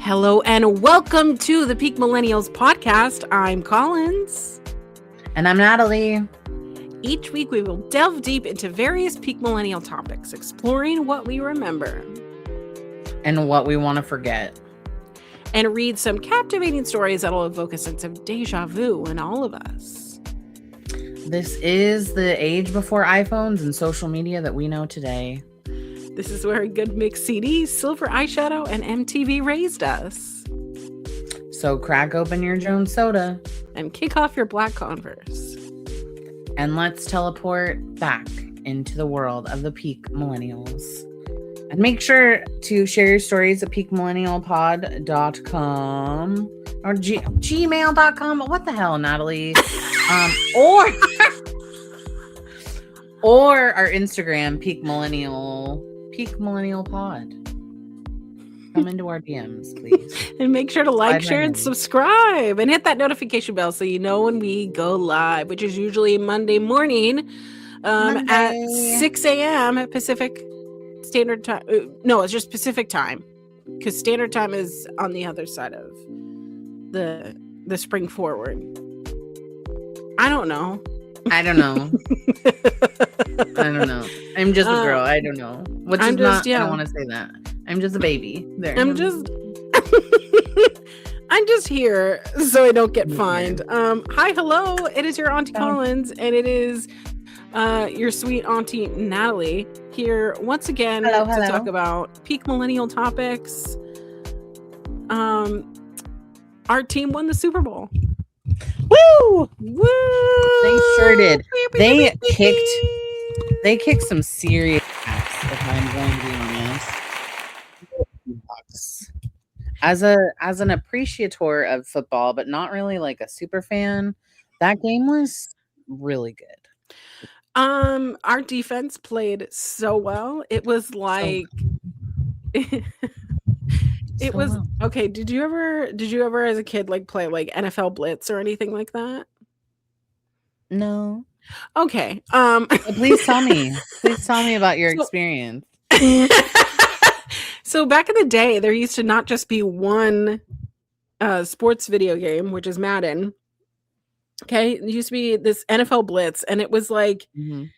Hello and welcome to the Peak Millennials podcast. I'm Collins. And I'm Natalie. Each week we will delve deep into various peak millennial topics, exploring what we remember and what we want to forget. And read some captivating stories that will evoke a sense of deja vu in all of us. This is the age before iPhones and social media that we know today. This is where a good mix CD, silver eyeshadow, and MTV raised us. So crack open your Jones soda. And kick off your black Converse. And let's teleport back into the world of the Peak Millennials. And make sure to share your stories at peakmillennialpod.com or gmail.com. What the hell, Natalie? Or our Instagram, Peak Millennial Pod. Come into our DMs, please. And make sure to like, share, and subscribe. And hit that notification bell so you know when we go live, which is usually Monday morning at 6 a.m. at Pacific Standard Time. No, it's just Pacific Time. Because Standard Time is on the other side of the spring forward. I don't know. I don't know. I'm just a girl. I don't know. I don't want to say that. I'm just a baby. There. I'm just here so I don't get fined. Hi, hello. It is your Auntie Collins, and it is your sweet Auntie Natalie here once again to talk about peak millennial topics. Our team won the Super Bowl. Woo! Woo! They sure did. They kicked some serious ass, if I'm going to be honest. As an appreciator of football, but not really like a super fan, that game was really good. Our defense played so well. It was like it was well. Okay. Did you ever as a kid like play like NFL Blitz or anything like that? No. Okay. Please tell me. Please tell me about your experience. So back in the day, there used to not just be one sports video game, which is Madden. Okay, it used to be this NFL Blitz, and it was like, it.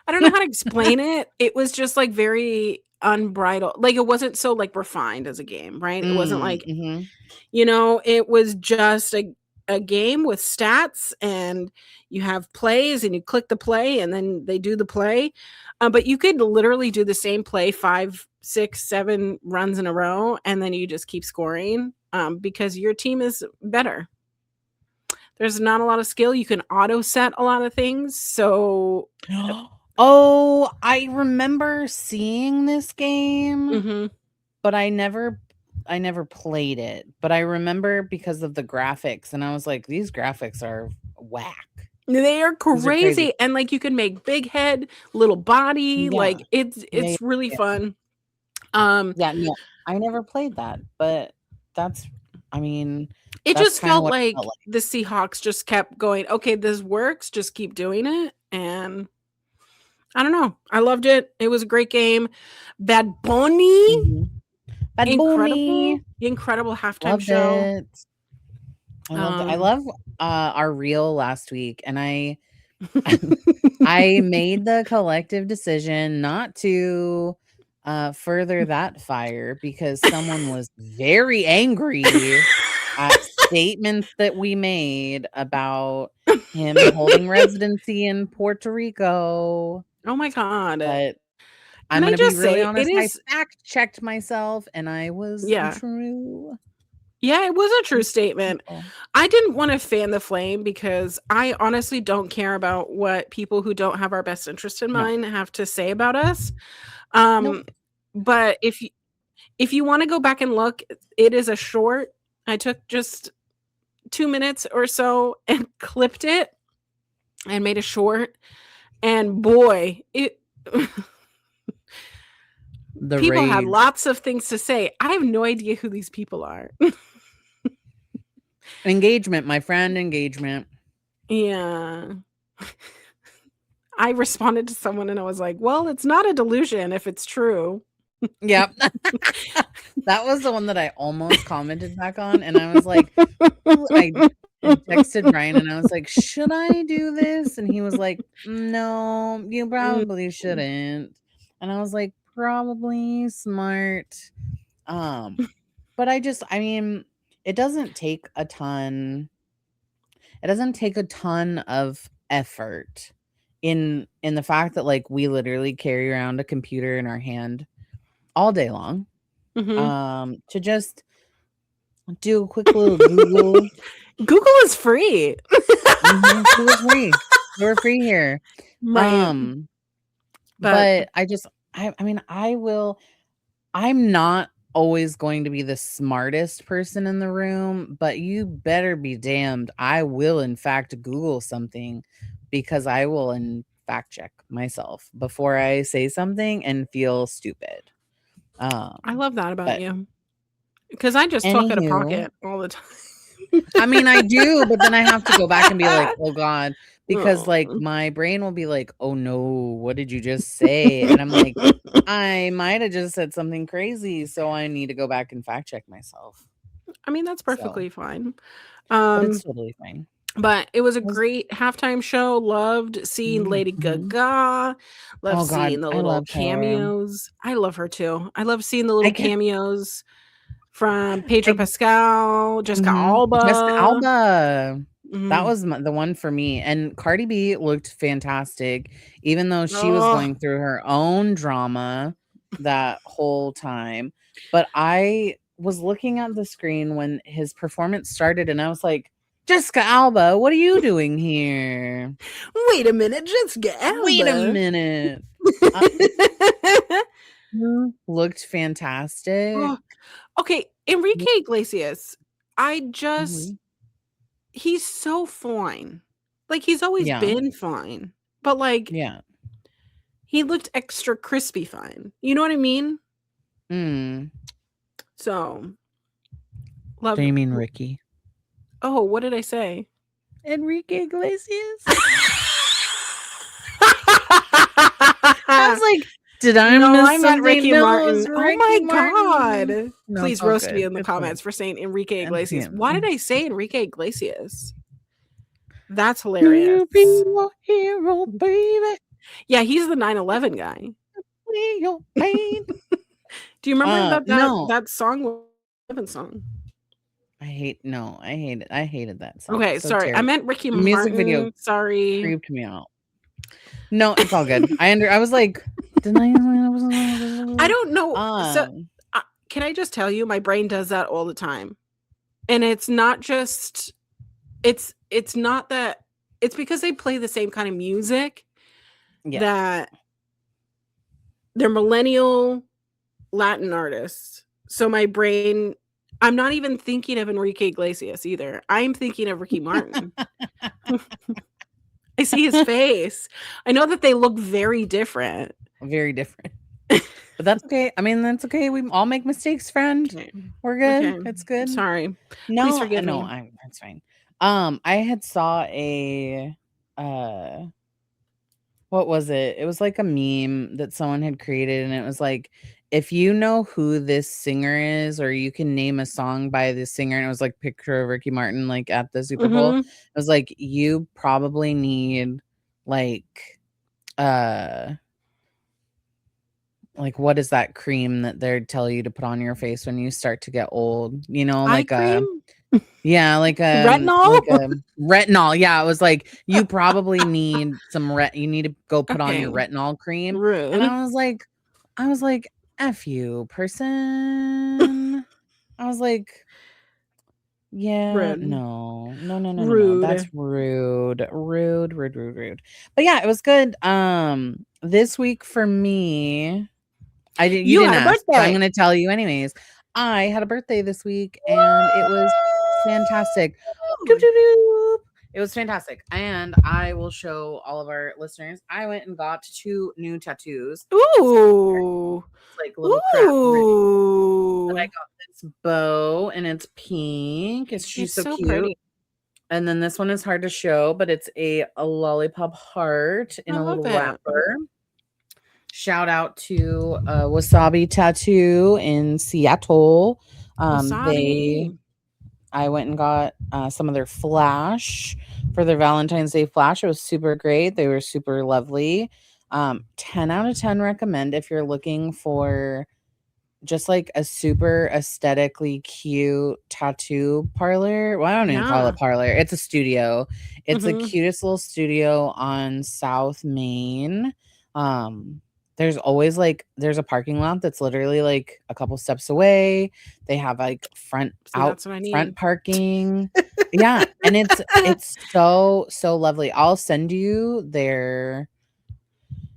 I don't know how to explain it. It was just like very unbridled. Like it wasn't so like refined as a game, right? It wasn't like, it was just a game with stats, and you have plays, and you click the play, and then they do the play. But you could literally do the same play 5, 6, 7 runs in a row, and then you just keep scoring because your team is better. There's not a lot of skill. You can auto set a lot of things. So. Oh, I remember seeing this game, but I never played it. But I remember because of the graphics, and I was like, these graphics are whack. They are crazy. And like you can make big head, little body. Yeah. Like it's really fun. No, I never played that, but it just felt like the Seahawks just kept going, okay, this works, just keep doing it. And I don't know. I loved it. It was a great game. Bad Bunny. Incredible halftime show. I loved it. I love our reel last week, and I made the collective decision not to further that fire because someone was very angry at statements that we made about him holding residency in Puerto Rico. Oh my God. But I'm going to be really honest. I fact-checked myself, and I was true. Yeah, it was a true statement. I didn't want to fan the flame because I honestly don't care about what people who don't have our best interest in mind have to say about us. But if you want to go back and look, it is a short. I took just 2 minutes or so and clipped it and made a short. And boy, people had lots of things to say. I have no idea who these people are. Engagement, my friend, engagement. Yeah. I responded to someone and I was like, "Well, it's not a delusion if it's true." Yep. That was the one that I almost commented back on, and I was like, "Ooh," I had texted Ryan and I was like, "Should I do this?" And he was like, "No, you Mm. probably shouldn't." And I was like, "Probably smart." But I mean, it doesn't take a ton of effort in the fact that, like, we literally carry around a computer in our hand all day long, Mhm. to just do a quick little Google. Google is free. Google's free. We're free here. Right. Um, But but I mean, I'm not always going to be the smartest person in the room, but you better be damned. I will, in fact, Google something because I will, in fact, check myself before I say something and feel stupid. I love that about But you. Because I just talk out of anywho, pocket all the time. I mean, I do, but then I have to go back and be like, "Oh God," because, like, Oh. my brain will be like, "Oh no, what did you just say?" And I'm like, "I might have just said something crazy, so I need to go back and fact check myself." I mean, that's So, perfectly fine. but it's Um, totally fine. but it was a Was great halftime show. Loved seeing Lady mhm. Gaga. Loved Oh God, seeing the I little love her. cameos. I love her too. I love seeing the I little can't cameos from Pedro like Pascal, Jessica Jessica Alba. Alba. That Mhm. was the one for me, and Cardi B looked fantastic, even though she was Oh, going through her own drama that whole time, but I was looking at the screen when his performance started, and I was like, "Jessica Alba, what are you doing here? wait a minute, Jessica Wait a Alba. minute." Uh, looked fantastic. Oh, okay, Enrique Iglesias. I just Mhm. he's so fine. Like, he's always Yeah, been fine, but, like, yeah. he looked extra crispy fine. You know what I mean? Mm. So, Do loved you mean Ricky? oh, what did I say? Enrique Iglesias? I was like, "Did I No, miss I meant something?" Ricky No, it Martin. was Oh Ricky my Martin. god. No, it's Please all roast me good. in the It's fine. comments for saying Enrique It's Iglesias. yeah. Why did I say Enrique Iglesias? That's Will you be hilarious. my hero, baby? Yeah, he's the 9/11 guy. Feel your pain. Do you remember that No. that song 11 song? I hate it. I hated that song. Okay, So sorry. I terrible. meant Ricky The music video Martin. Sorry. creeped me out. No, it's all good. I was like, "Did I?" I don't know. So, Um, can I just tell you, my brain does that all the time. And it's not just it's not that it's because they play the same kind of music yeah. that they're millennial Latin artists. So my brain I'm not even thinking of Enrique Iglesias either. I'm thinking of Ricky Martin. I see his face. I know that they look very different. Very different. But that's okay. I mean, that's okay. We all make mistakes, friend. Okay. We're good. Okay. It's good. Sorry. Please No, forgive no, me. that's fine. I had saw a uh what was it? It was like a meme that someone had created, and it was like, if you know who this singer is, or you can name a song by this singer, and it was like picture of Ricky Martin like at the Super Bowl. Mhm. It was like, you probably need like uh what is that cream that they'd tell you to put on your face when you start to get old? You know, Eye cream? yeah, Retinol? retinol. Yeah, it was like, you probably need some you need to go put on your Okay. retinol cream. And Rude. I was like, F you, person. I was like, yeah, Rude. no, no, no, no, no, no. That's Rude. rude. Rude, rude, rude, rude. But yeah, it was good. This week for me, you You didn't had a ask, but I'm birthday. gonna tell you anyways. I had a birthday this week and it was fantastic. Doop, Woo! doop, doop. It was fantastic. And I will show all of our listeners. I went and got 2 new tattoos. Ooh. It's like little craft ribbon that I Ooh. got this bow and it's pink. She's It's so so cute. pretty. And then this one is hard to show, but it's a lollipop heart in I a love little it. wrapper. Shout out to Wasabi Tattoo in Seattle. They Wasabi. I went and got some of their flash for their Valentine's Day flash. It was super great. They were super lovely. 10 out of 10 recommend if you're looking for just like a super aesthetically cute tattoo parlor. Well, I don't even call it Yeah. parlor. It's a studio. It's the Mhm. cutest little studio on South Main. Um, there's always like there's a parking lot that's literally like a couple steps away. They have like See, that's what I front need. parking. Yeah, and it's so lovely. I'll send you their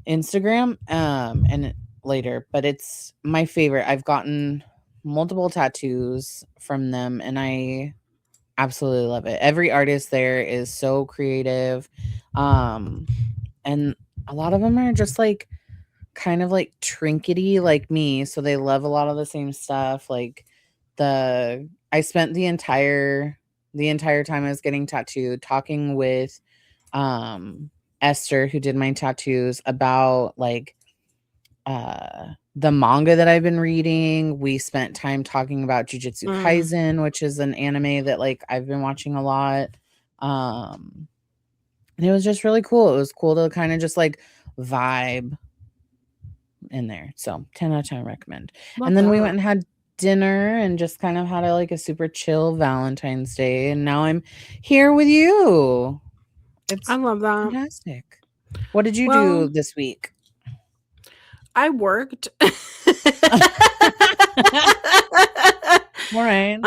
Instagram, and later, but it's my favorite. I've gotten multiple tattoos from them and I absolutely love it. Every artist there is so creative. Um, and a lot of them are just like kind of like trinkety like me, so they love a lot of the same stuff. Like I spent the entire time I was getting tattooed talking with um Esther, who did my tattoos, about like the manga that I've been reading. We spent time talking about Jujutsu Mm, Kaisen, which is an anime that like I've been watching a lot. Um and it was just really cool. It was cool to kind of just like vibe in there. So 10 out of 10 recommend. love And then we went that. and had dinner and just kind of had like a super chill Valentine's Day. And now I'm here with you. I It's love that. fantastic. What did you do Well, this week? I worked. All right.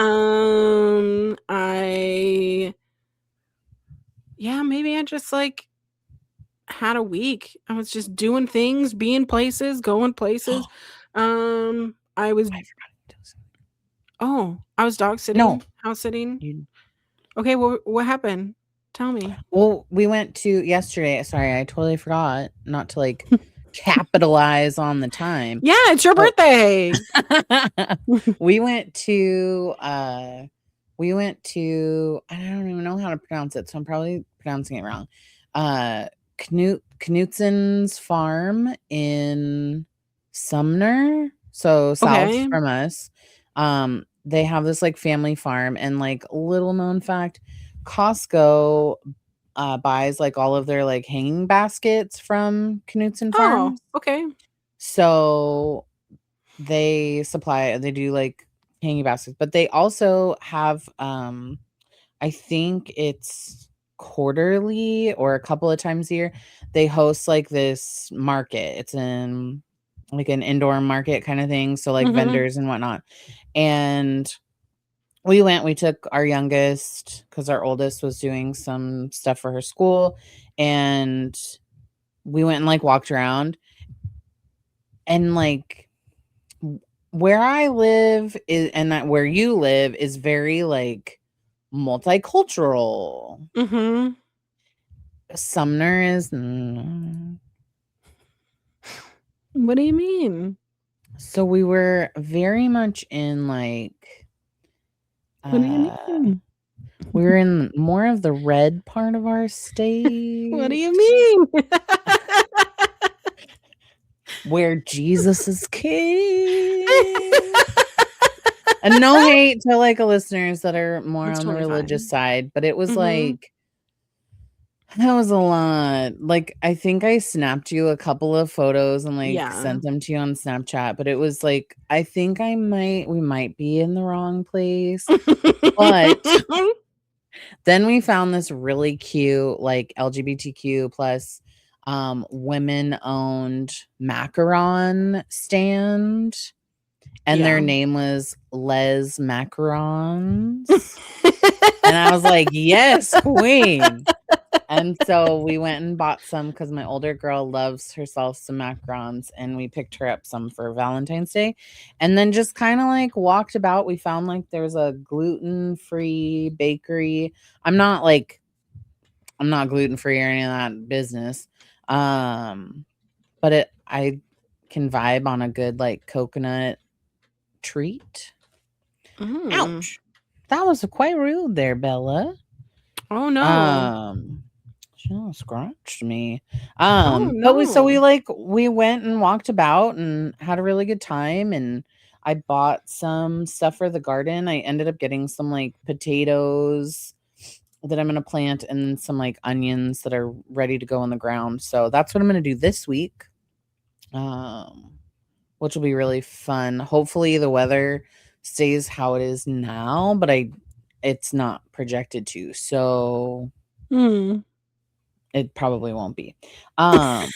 I yeah, maybe I just like had a week. I was just doing things, being places, going places. I was I forgot to do something. oh, I was dog No. sitting, house sitting. You Okay, what happened? Tell me. Well, we went to yesterday. Sorry, I totally forgot not to like capitalize on the time. Yeah, it's your So birthday. we went to I don't even know how to pronounce it, so I'm probably pronouncing it wrong. Knutsen's farm in Sumner, so south Okay. from us. They have this like family farm, and like little known fact, Costco buys like all of their like hanging baskets from Knutson Oh, Farms. okay. So they do like hanging baskets, but they also have I think it's quarterly or a couple of times a year they host like this market. It's in like an indoor market kind of thing, so like Mhm. vendors and whatnot. And we took our youngest because our oldest was doing some stuff for her school, and we went and like walked around, and like where I live is and that where you live is very like multicultural. Mhm. Sumner is What do you mean? so we were very much in like What do you uh mean? we were in more of the red part of our What do state you mean? where Jesus is king. And no hate to like listeners that are more That's on the totally religious fine. side, but it was Mhm. like that was a lot. Like I think I snapped you a couple of photos and like Yeah. sent them to you on Snapchat, but it was like I think we might be in the wrong place. But then we found this really cute like LGBTQ plus women owned macaron stand, and their Yeah. name was Les Macarons. And I was like, "Yes, queen." And so we went and bought some because my older girl loves herself some macarons, and we picked her up some for Valentine's Day. And then just kind of like walked about. We found like there's a gluten-free bakery. I'm not like I'm not gluten-free or any of that business. Um, but I can vibe on a good like coconut treat. Mm. Ouch. That was quite rude there, Bella. Oh, no. Um, she almost scratched me. Oh, But we no. like we went and walked about and had a really good time, and I bought some stuff for the garden. I ended up getting some like potatoes that I'm gonna plant and some like onions that are ready to go in the ground. So that's what I'm gonna do this week. Um, which will be really fun. Hopefully the weather stays how it is now, but it's not projected to. So Hmm. it probably won't be. Um,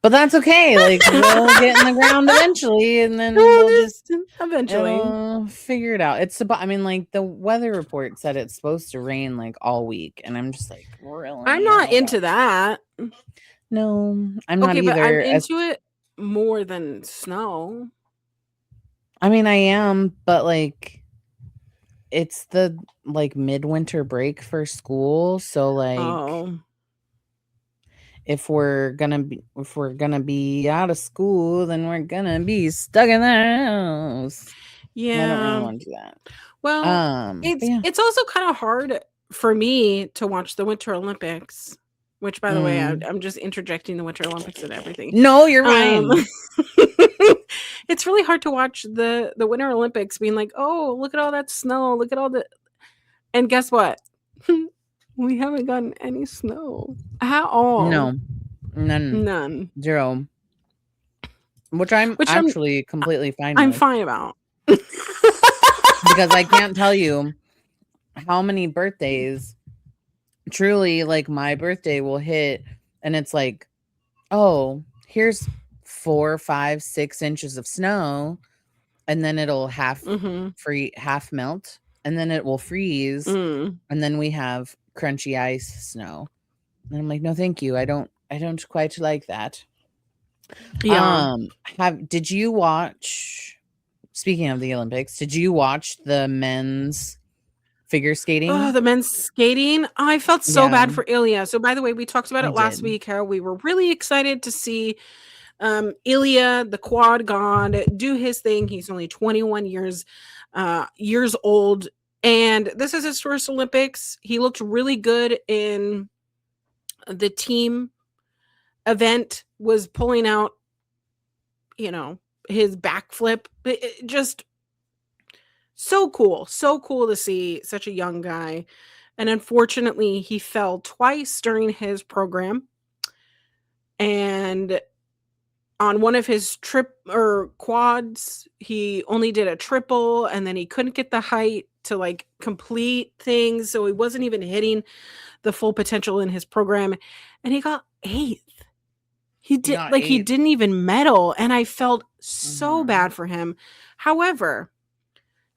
but that's okay. Like we'll get in the ground eventually and then Well, we'll just just eventually. it'll figure it out. I mean, like the weather report said it's supposed to rain like all week, and I'm just like, I'm really? not Oh into gosh. that. No, I'm not Okay, but I'm either. As into it more than snow. I mean, I am, but like it's the like midwinter break for school, so like Oh, if we're gonna be out of school, then we're gonna be stuck in the house. And I don't really yeah. want to do that. Well, But yeah. it's also kind of hard for me to watch the Winter Olympics, which, by the way, Mm. I'm just interjecting the Winter Olympics and everything. No, you're Um, fine. it's really hard to watch the Winter Olympics being like, "Oh, look at all that snow. Look at all the," and guess what? We haven't gotten any snow at all. No, none, None. 0, which I'm Which actually completely fine I'm with fine about. because I can't tell you how many birthdays truly like my birthday will hit and it's like, oh, here's 4, 5, 6 inches of snow, and then it'll Mhm. half melt, and then it will freeze, Mm. and then we have crunchy ice snow. And I'm like, no, thank you. I don't quite like that. Yeah. Have did you watch speaking of the Olympics, did you watch the men's figure Oh, skating? the men's skating. I felt so Yeah, bad for Ilya. So, by the way, we talked about I it last did. week, how we were really excited to see Ilya, the quad god, do his thing. He's only 21 years old, and this is his first Olympics. He looked really good in the team event. Was pulling out, you know, his backflip. Just so cool to see such a young guy. And unfortunately, he fell twice during his program. And on one of his trip or quads, he only did a triple and then he couldn't get the height to like complete things. So he wasn't even hitting the full potential in his program. And he got eighth. He got He 8th. didn't even medal. And I felt so Mhm. bad for him. However,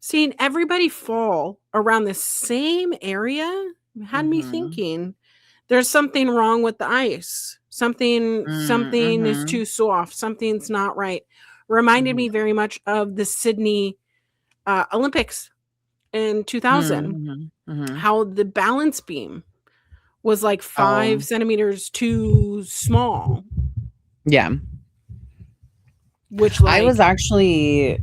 seeing everybody fall around the same area had me Mhm. thinking, there's something wrong with the ice. Something is Mhm. too soft, something's not right. Reminded me Mhm. very much of the Sydney, Olympics in 2000, Mhm. Mhm. how the balance beam was, like, 5 Oh, centimeters too small, yeah. which, I was like actually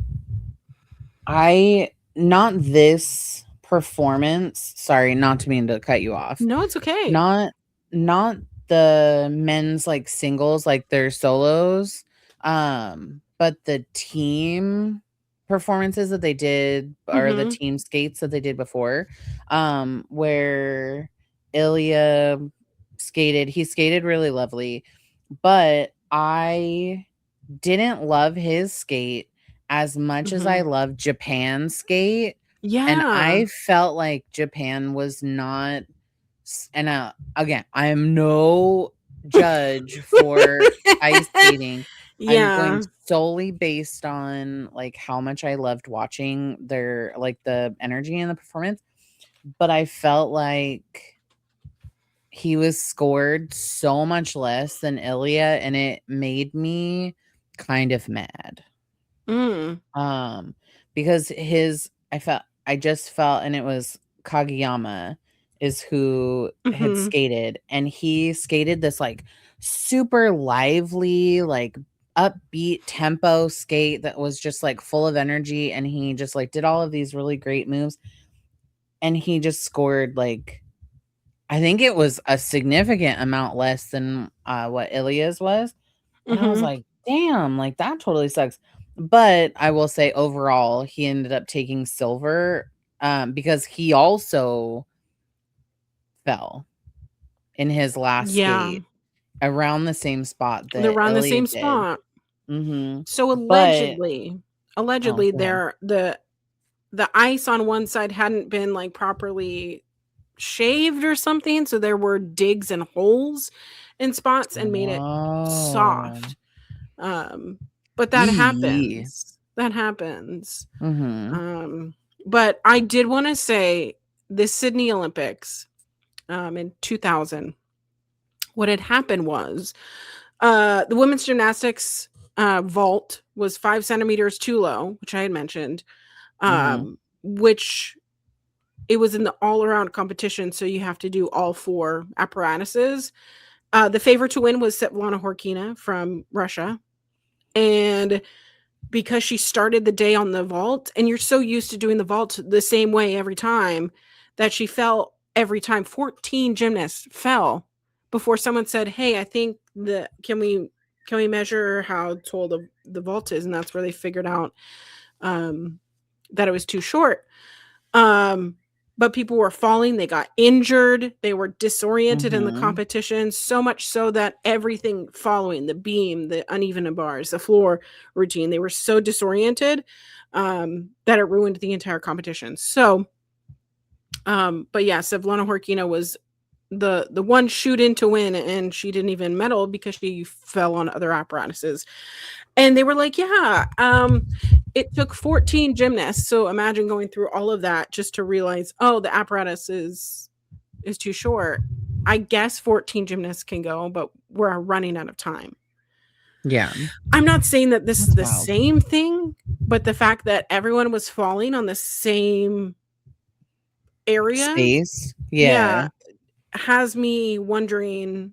I not this performance, sorry, not to mean to cut you off. no, it's okay. Not not the men's, like, singles, like, their solos, but the team performances that they did or the Mhm, team skates that they did before, where Ilya he skated really lovely, but I didn't love his skate as much as I mhm. love Japan's skate, and Yeah. I felt like Japan was not and, again, I am no judge for ice skating. I'm going Yeah. solely based on, like, how much I loved watching their like, the energy and the performance, but I felt like he was scored so much less than Ilya, and it made me kind of mad. Mm. Um, because I just felt and it was Kageyama is who had Mhm. skated, and he skated this, like, super lively, like, upbeat tempo skate that was just, like, full of energy, and he just, like, did all of these really great moves, and he just scored, like, I think it was a significant amount less than, what Ilya's was, and I was Mhm. like, "Damn, like, that totally sucks." But I will say overall, he ended up taking silver, because he also fell in his last Yeah. skate around the same spot They're that around the Ilya same did. spot. Mhm. So But oh, allegedly go ahead. there the ice on one side hadn't been, like, properly shaved or something, so there were digs and holes in spots and made it Oh. soft. Um, but that Yee. happens. That happens. Mhm. Um, but I did wanna say the Sydney Olympics, in 2000, what had happened was, the women's gymnastics, vault was 5 centimeters too low, which I had mentioned, Mhm. which it was in the all-around competition, so you have to do all 4 apparatuses. The favorite to win was Svetlana Horkina from Russia, and because she started the day on the vault, and you're so used to doing the vault the same way every time, that she fell every time. 14 gymnasts fell before someone said, "Hey, I think the can we measure how tall the vault is?" And that's where they figured out, um, that it was too short. Um, but people were falling, they got injured, they were disoriented in the Mhm. competition, so much so that everything following the beam, the uneven bars, the floor routine, they were so disoriented, that it ruined the entire competition. So, but yeah, Sevlana Horkina was the one shoot in to win, and she didn't even medal because she fell on other apparatuses. And they were like, "Yeah, it took 14 gymnasts." So imagine going through all of that just to realize, "Oh, the apparatus is too short." I guess 14 gymnasts can go, but we're running out of time. Yeah. I'm not saying that this is That's the wild. same thing, but the fact that everyone was falling on the same area, Space. Yeah. yeah, has me wondering,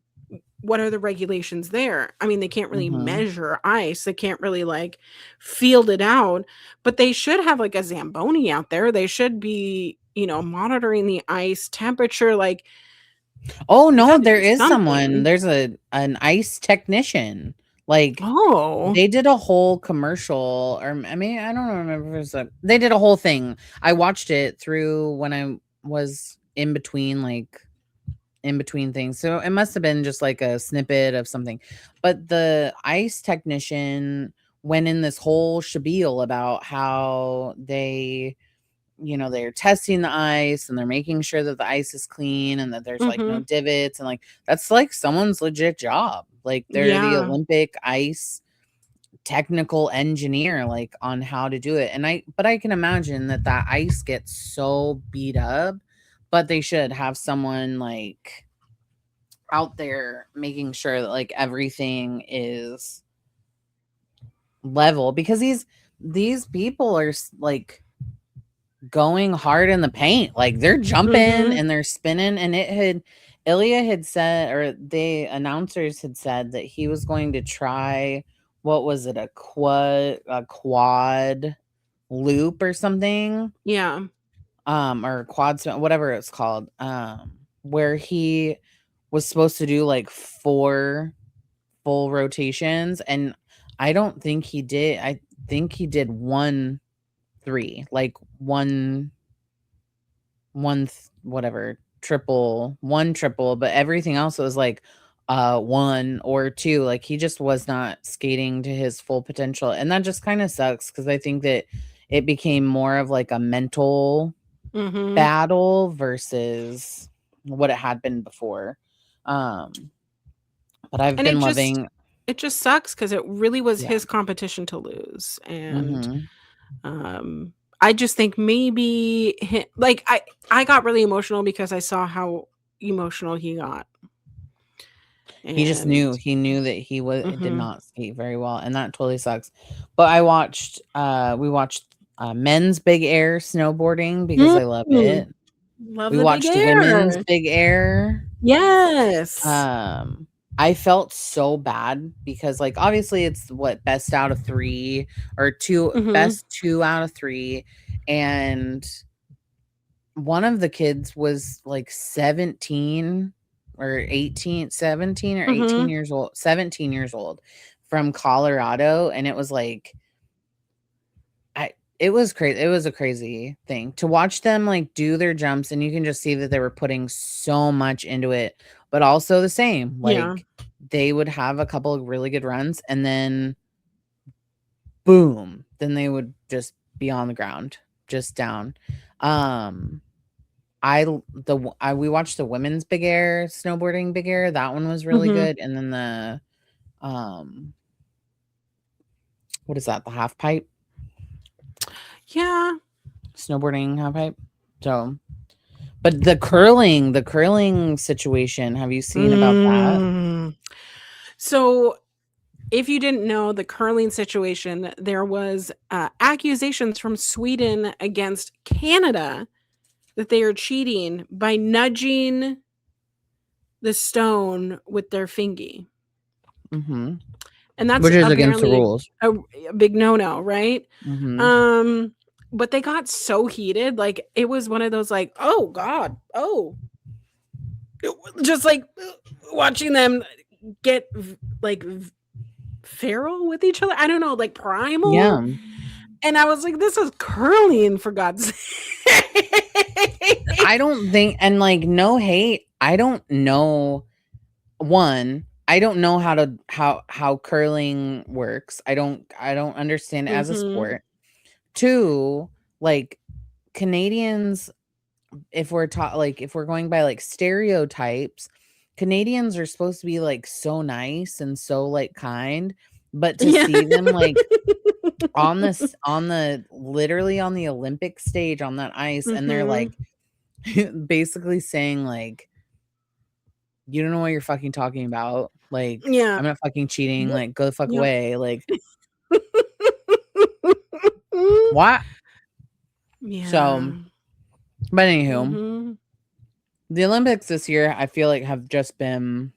what are the regulations there? I mean, they can't really Mhm. measure ice, they can't really, like, field it out, but they should have, like, a Zamboni out there, they should be, monitoring the ice temperature, like, Oh, there's no, had to there be is someone. something. There's an ice technician. Like, Oh. they did a whole commercial, or I mean, I don't remember if it was they did a whole thing. I watched it through when I was in between things. So it must have been just like a snippet of something. But the ice technician went in this whole spiel about how they're testing the ice and they're making sure that the ice is clean and that there's like no Mhm. divots, and like that's like someone's legit job. Like they're the Yeah. Olympic ice technical engineer, like on how to do it. And I can imagine that that ice gets so beat up, but they should have someone like out there making sure that like everything is level, because these people are like going hard in the paint. Like they're jumping Mhm. and they're spinning, and Ilya had said, or the announcers had said that he was going to try, what was it, a quad loop or something, Yeah. or quad spin, whatever it's called, where he was supposed to do like 4 full rotations, and I don't think he did. I think he did 1 3, like 1 whatever, triple, but everything else was like 1 or 2. Like he just was not skating to his full potential. And that just kind of sucks, because I think that it became more of like a mental Mhm. battle versus what it had been before. Um, but I've And been loving, it just sucks because it really was yeah. his competition to lose, and, Mhm. um, I just think maybe like, I got really emotional because I saw how emotional he got, He just and knew that did mhm. not skate very well, and that totally sucks. But we watched, men's big air snowboarding because I love Mm. it. Love We the big watched women's air. big air. Yes. Um, I felt so bad because, like, obviously it's what, best out of 3, or 2, Mhm. best 2 out of 3, and one of the kids was like 17 or 18, 17 or 18 Mhm. years old, 17 years old from Colorado. And it was like, it was crazy. It was a crazy thing to watch them like do their jumps. And you can just see that they were putting so much into it, but also the same, Yeah. like they would have a couple of really good runs and then boom, then they would just be on the ground, just down. Um, we watched the women's big air snowboarding big air. That one was really Mhm. good. And then the um what is that? The half pipe Yeah. snowboarding half pipe. So, but the curling situation, have you seen about that? Mm. So, if you didn't know the curling situation, there was, accusations from Sweden against Canada that they are cheating by nudging the stone with their fingy. Mhm. And that's Which is against the apparently rules. a big no-no, right? Mhm. Um, but they got so heated, like, it was one of those, like, "Oh god, oh." Just, like, watching them get feral with each other. I don't know, like, primal? Yeah. And I was like, "This is curling, for God's sake." I don't think, and like no hate, I don't know. One, I don't know how curling works. I don't understand it as a Mhm. sport. Two, like Canadians, if we're taught like if we're going by like stereotypes, Canadians are supposed to be like so nice and so like kind, but to Yeah. see them like on the literally on the Olympic stage on that ice and they're Mhm. like basically saying like, you don't know what you're fucking talking about. Like, Yeah. I'm not fucking cheating. What Like, go the fuck Yep. away. Like, what? So, Yeah. but anywho, Mhm. the Olympics this year, I feel like have just been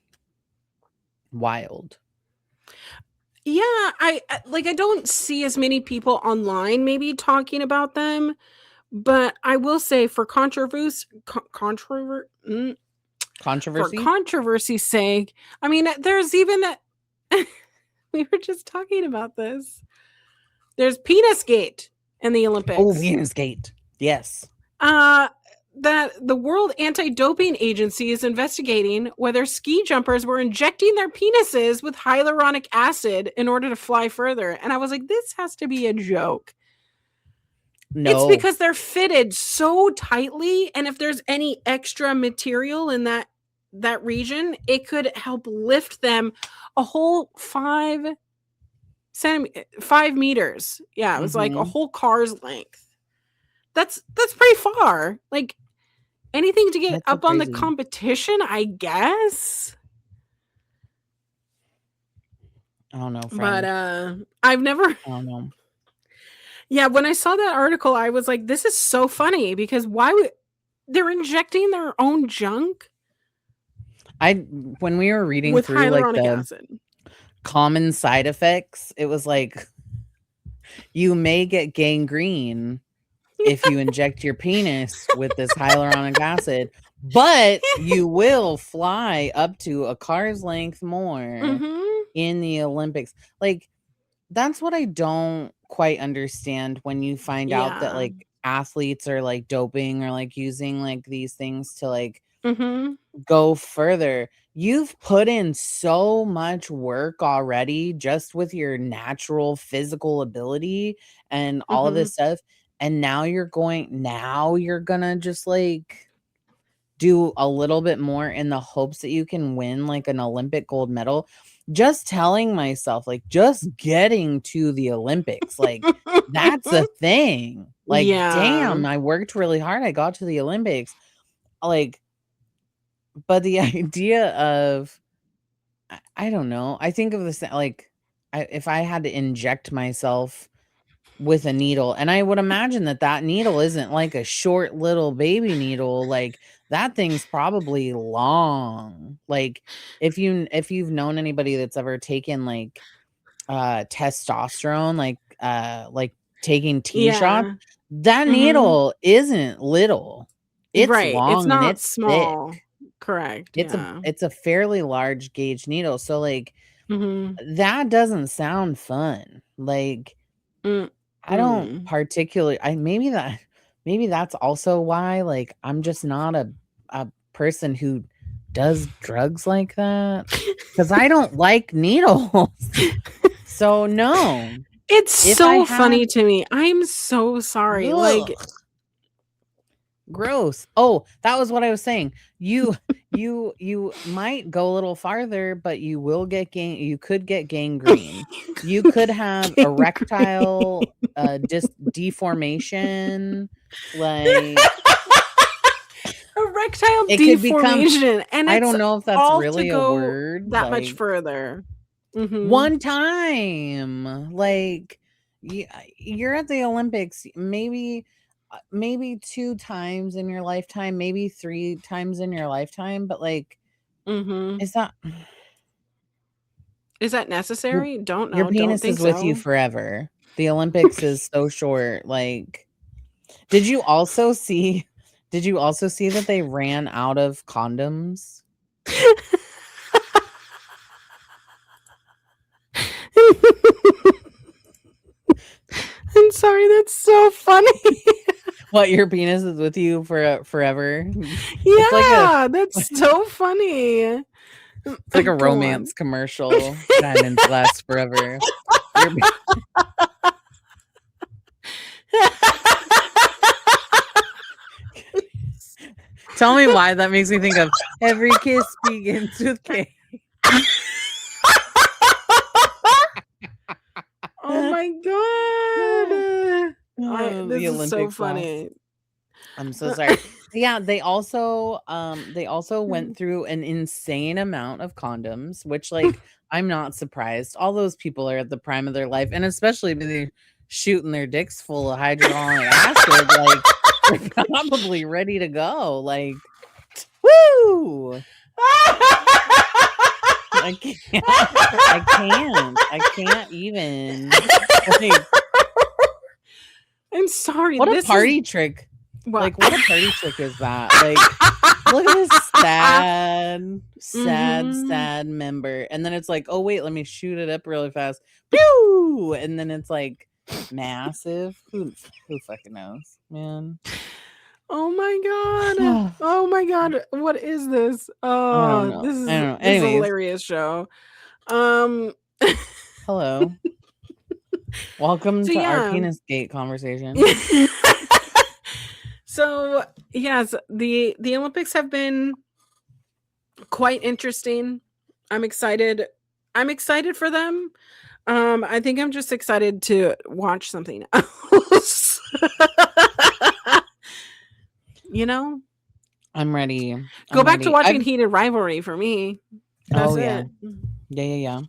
wild. Yeah, I don't see as many people online maybe talking about them, but I will say for for Controversy? controversy's sake, I mean, there's even a we were just talking about this. There's penis gate in the Oh, Olympics. Venus Gate. Yes. Uh, that the World Anti-Doping Agency is investigating whether ski jumpers were injecting their penises with hyaluronic acid in order to fly further, and I was like, "This has to be a joke." It's No. because they're fitted so tightly, and if there's any extra material in that region, it could help lift them a whole 5 meters. Yeah, it was like a Mm-hmm. whole car's length. That's pretty far. Like, anything to get That's so up on the crazy. competition, I guess? I don't know, But, friend. I've never I don't know. Yeah, when I saw that article, I was like, "This is so funny," because why would they're injecting their own junk I when we were reading with through like hyaluronic the acid. common side effects, it was like you may get gangrene if you inject your penis with this hyaluronic acid, but you will fly up to a car's length more Mhm. in the Olympics. Like, that's what I don't quite understand when you find out that Yeah. like athletes are like doping or like using like these things to like Mhm. go further. You've put in so much work already just with your natural physical ability and all Mhm. this stuff. And now you're gonna just like do a little bit more in the hopes that you can win like an Olympic gold medal. Just telling myself, like, just getting to the Olympics, like, that's a thing. Like, Yeah. damn, I worked really hard. I got to the Olympics. Like, but the idea of I don't know. I think of this like if I had to inject myself with a needle, and I would imagine that that needle isn't like a short little baby needle. Like that thing's probably long. Like if you've known anybody that's ever taken testosterone, like taking T shots, Yeah. that Mhm. needle isn't little. it's Right, it's long and not it's thick. small. Correct, yeah. It's a fairly large gauge needle, so, like, Mhm. that doesn't sound fun. Like, I don't Mm. particularly I maybe that's also why, like, I'm just not a person who does drugs like that, because I don't like needles. So, no. It's If I so had funny to me. I'm so sorry, like ugh, gross. Oh, that was what I was saying. You might go a little farther, but you could get gangrene. You could have gangrene. erectile, deformation, like, Erectile it could become deformation, and I it's don't know if that's all to really a go word, that much like, further. Mhm. one time, like, you're at the Olympics, maybe 2 times in your lifetime, maybe 3 times in your lifetime, but, like, Mhm. is that Is that your necessary? Don't your know, don't penis think is with you so. forever. The Olympics is so short, like, did you also see that they ran out of condoms? I'm sorry, that's so funny. What, your penis is with you for forever? It's like a Yeah, that's so funny. it's like a Go on. romance commercial. Diamonds last forever. Your Tell me why that makes me think of every kiss begins with K. Oh my god. Oh, This the is so Olympics lost. funny. I'm so sorry. Yeah, they also went through an insane amount of condoms, which, like, I'm not surprised. All those people are at the prime of their life, and especially if they're shooting their dicks full of hyaluronic acid, like, they're probably ready to go. Like, woo! I can't. I can't even. Like, I'm sorry, what a this is party trick. what? Like, what a party trick is that? Like, look at this Mhm. sad member. And then it's like, oh wait, let me shoot it up really fast. Pew! And then it's like massive. Who fucking knows, man? Oh my god. I Oh my god. What is this? don't Oh, know. this I is don't know. this is a Anyways, hilarious show. Um hello. Welcome so to our yeah. penis gate conversation. So, yes, the Olympics have been quite interesting. I'm excited. I'm excited for them. I think I'm just excited to watch something else. You know? I'm ready. Go I'm back to ready. watching Heated Rivalry for me. Oh That's yeah. it. Yeah.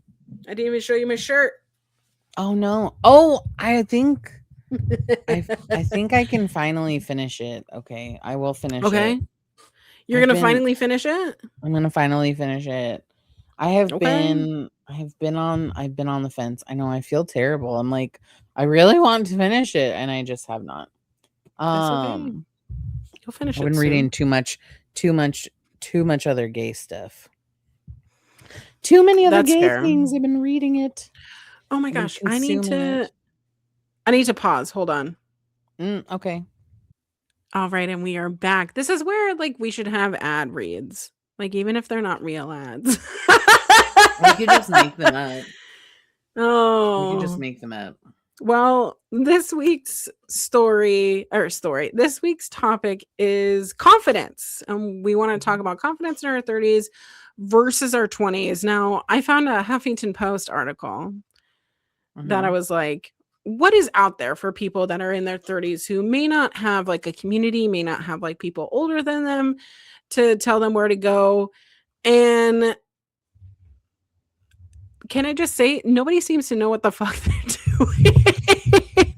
I didn't even show you my shirt. Oh no. Oh, I think I can finally finish it. Okay, I will finish it. Okay. You're I've gonna been finally finish it? I'm gonna finally finish it. Okay. I've been on the fence. I know I feel terrible. I'm like, I really want to finish it, and I just have not. It's okay. Um, You'll finish I've it been reading soon. too much, too much other gay stuff. Too many other That's gay fair. things. I've been reading it. Oh my I've been gosh, consuming it. I need to pause. Hold on. Okay. All right, and we are back. This is where like we should have ad reads. Like even if they're not real ads. We could just make them up. We could just Oh. make them up. Well, this week's topic is confidence. We want to talk Mhm. about confidence in our 30s versus our 20s. Now, I found a Huffington Post article that I Mhm. was like, what is out there for people that are in their 30s who may not have like a community, may not have like people older than them to tell them where to go. And can I just say, nobody seems to know what the fuck they're doing.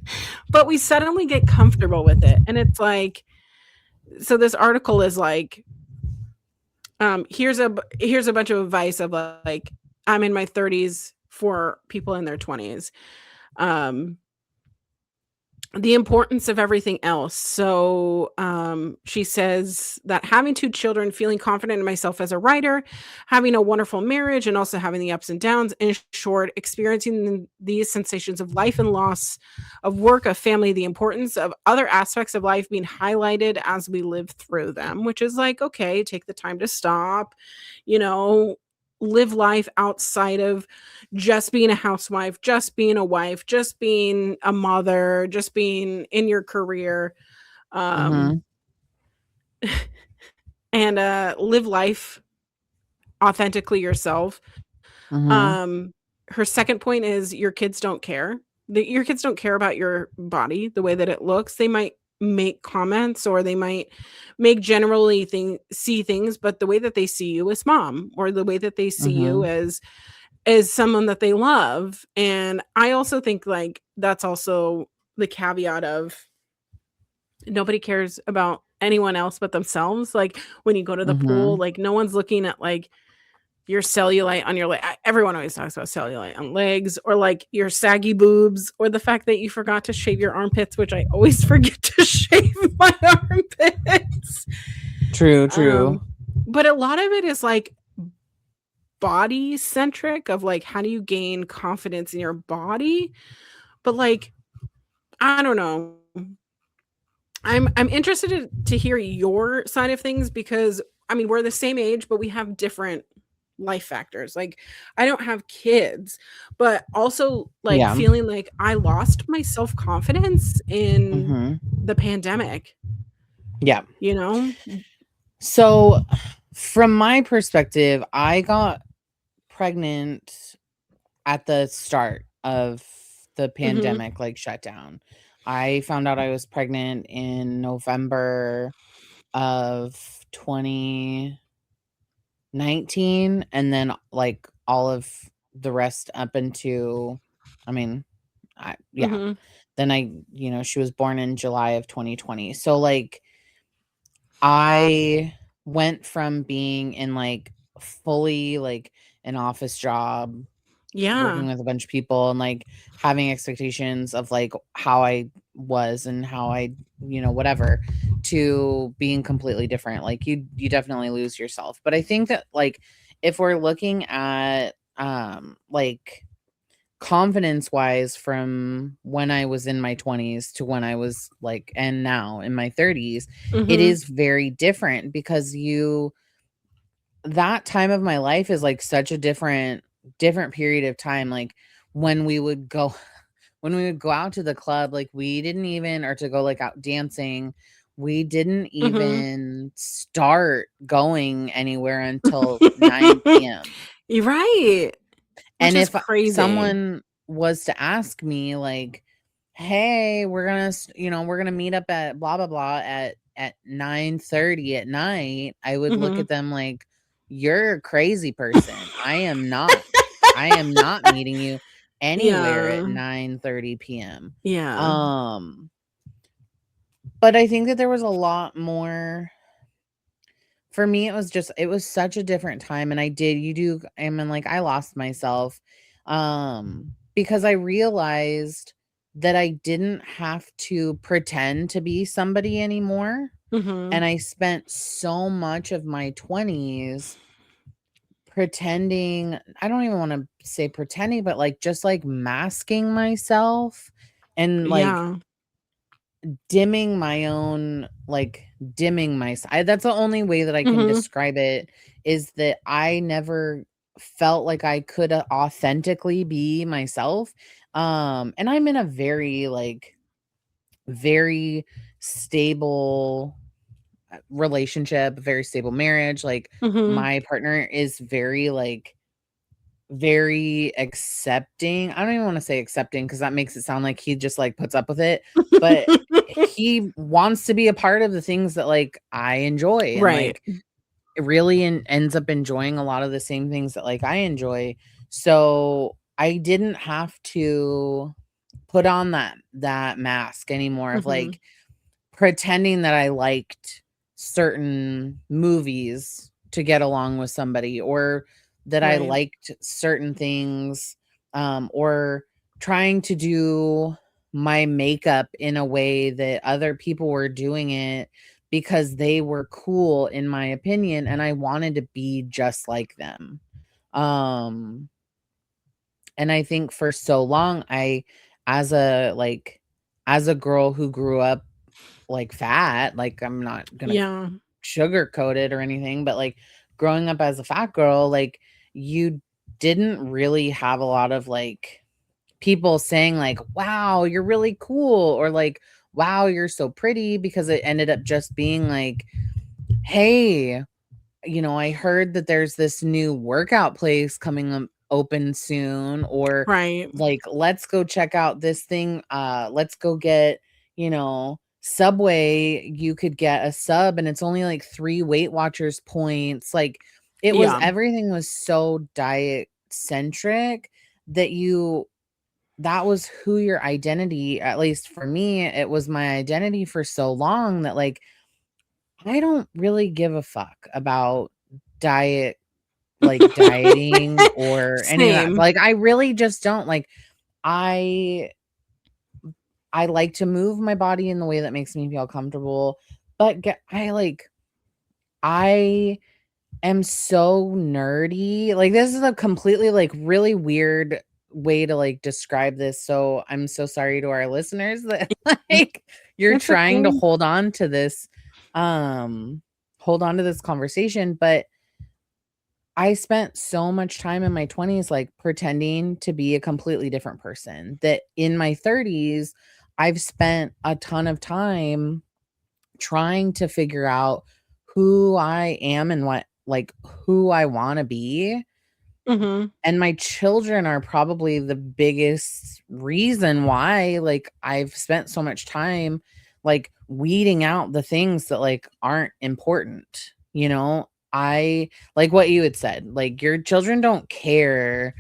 But we suddenly get comfortable with it. And it's like, so this article is like, here's a bunch of advice of like, I'm in my 30s for people in their 20s. Um, the importance of everything else. So, she says that having 2 children, feeling confident in myself as a writer, having a wonderful marriage, and also having the ups and downs, in short, experiencing these sensations of life and loss, of work, of family, the importance of other aspects of life being highlighted as we live through them, which is like, okay, take the time to stop, you know, live life outside of just being a housewife, just being a wife, just being a mother, just being in your career, um, Mhm. and, live life authentically yourself. Mhm. Um, Her second point is your kids don't care. Your kids don't care about your body, the way that it looks. They might make comments or they might make generally see things, but the way that they see you as mom or the way that they see you Mhm. as someone that they love. And I also think like that's also the caveat of nobody cares about anyone else but themselves. Like when you go to the pool, Mhm. like no one's looking at like your cellulite on your leg. Everyone always talks about cellulite on legs or like your saggy boobs or the fact that you forgot to shave your armpits, which I always forget to shave my armpits. True, true. Um, but a lot of it is like body centric of like how do you gain confidence in your body? But like I don't know. I'm interested to hear your side of things because I mean we're the same age, but we have different life factors. Like I don't have kids, but also like Yeah. feeling like I lost my self confidence in Mhm. the pandemic. Yeah. You know? So, from my perspective, I got pregnant at the start of the Hmm. pandemic, like, shutdown. I found out I was pregnant in November of 2019, and then, like, all of the rest up into I mean, yeah. Hmm. Then she was born in July of 2020. So, like, I went from being in, like, fully, like, an office job, Yeah. working with a bunch of people and, like, having expectations of, like, how I was and how whatever, to being completely different. Like, you definitely lose yourself. But I think that, like, if we're looking at, like, confidence-wise from when I was in my 20s to when I was, like and now in my 30s, it Hmm. is very different because you that time of my life is, like, such a different period of time. Like, when we would go when we would go out to the club, like, we didn't even or to go, like, out dancing, we didn't Hmm. even start going anywhere until 9 p.m. You're right. Which And is if crazy. someone was to ask me, like, "Hey, we're gonna meet up at blah blah blah at 9:30 at night," I would look Hmm. at them like, "You're a crazy person. I am not meeting you anywhere at Yeah. 9:30 p.m." Yeah. Um, but I think that there was a lot more for me. It was such a different time, and I mean, like, I lost myself, because I realized that I didn't have to pretend to be somebody anymore, Hmm. and I spent so much of my 20s pretending. I don't even wanna say pretending, but, like, just, like, masking myself and, like, Yeah. dimming my side. That's the only way that I can Hmm. describe it, is that I never felt like I could, authentically be myself. And I'm in a very, like, very stable, relationship, very stable marriage. Like, Hmm. my partner is very, like, very accepting. I don't even wanna say accepting because that makes it sound like he just, like, puts up with it, but he wants to be a part of the things that, like, I enjoy and, Right. like, it really ends up enjoying a lot of the same things that, like, I enjoy. So, I didn't have to put on that mask anymore of, Hmm. like, pretending that I liked certain movies to get along with somebody, or that I Right. liked certain things, or trying to do. my makeup in a way that other people were doing it because they were cool in my opinion, and I wanted to be just like them. Um, and I think for so long, as a, like as a girl who grew up, like, fat, like, I'm not gonna Yeah. sugarcoat it or anything, but, like, growing up as a fat girl, like, you didn't really have a lot of, like, people saying, like, "Wow, you're really cool," or, like, "Wow, you're so pretty," because it ended up just being like, "Hey, I heard that there's this new workout place coming open soon," or Right. like, "Let's go check out this thing. Let's go get, Subway. You could get a sub and it's only like 3 Weight Watchers points." Like, Yeah. everything was so diet centric that that was who your identity, at least for me, it was my identity for so long that, like, I don't really give a fuck about diet, like, dieting or any of that. Same. Like, I really just don't. Like, I I like to move my body in the way that makes me feel comfortable, but I am so nerdy. Like, this is a completely, like, really weird way to, like, describe this, so I'm so sorry to our listeners that, like, you're That's trying to okay. um, hold on to this conversation, but I spent so much time in my 20s, like, pretending to be a completely different person, that in my 30s, I've spent a ton of time trying to figure out who I am and who I wanna be, Mhm. and my children are probably the biggest reason why, like, I've spent so much time, like, weeding out the things that, like, aren't important, you know? I like what you had said, like, your children don't care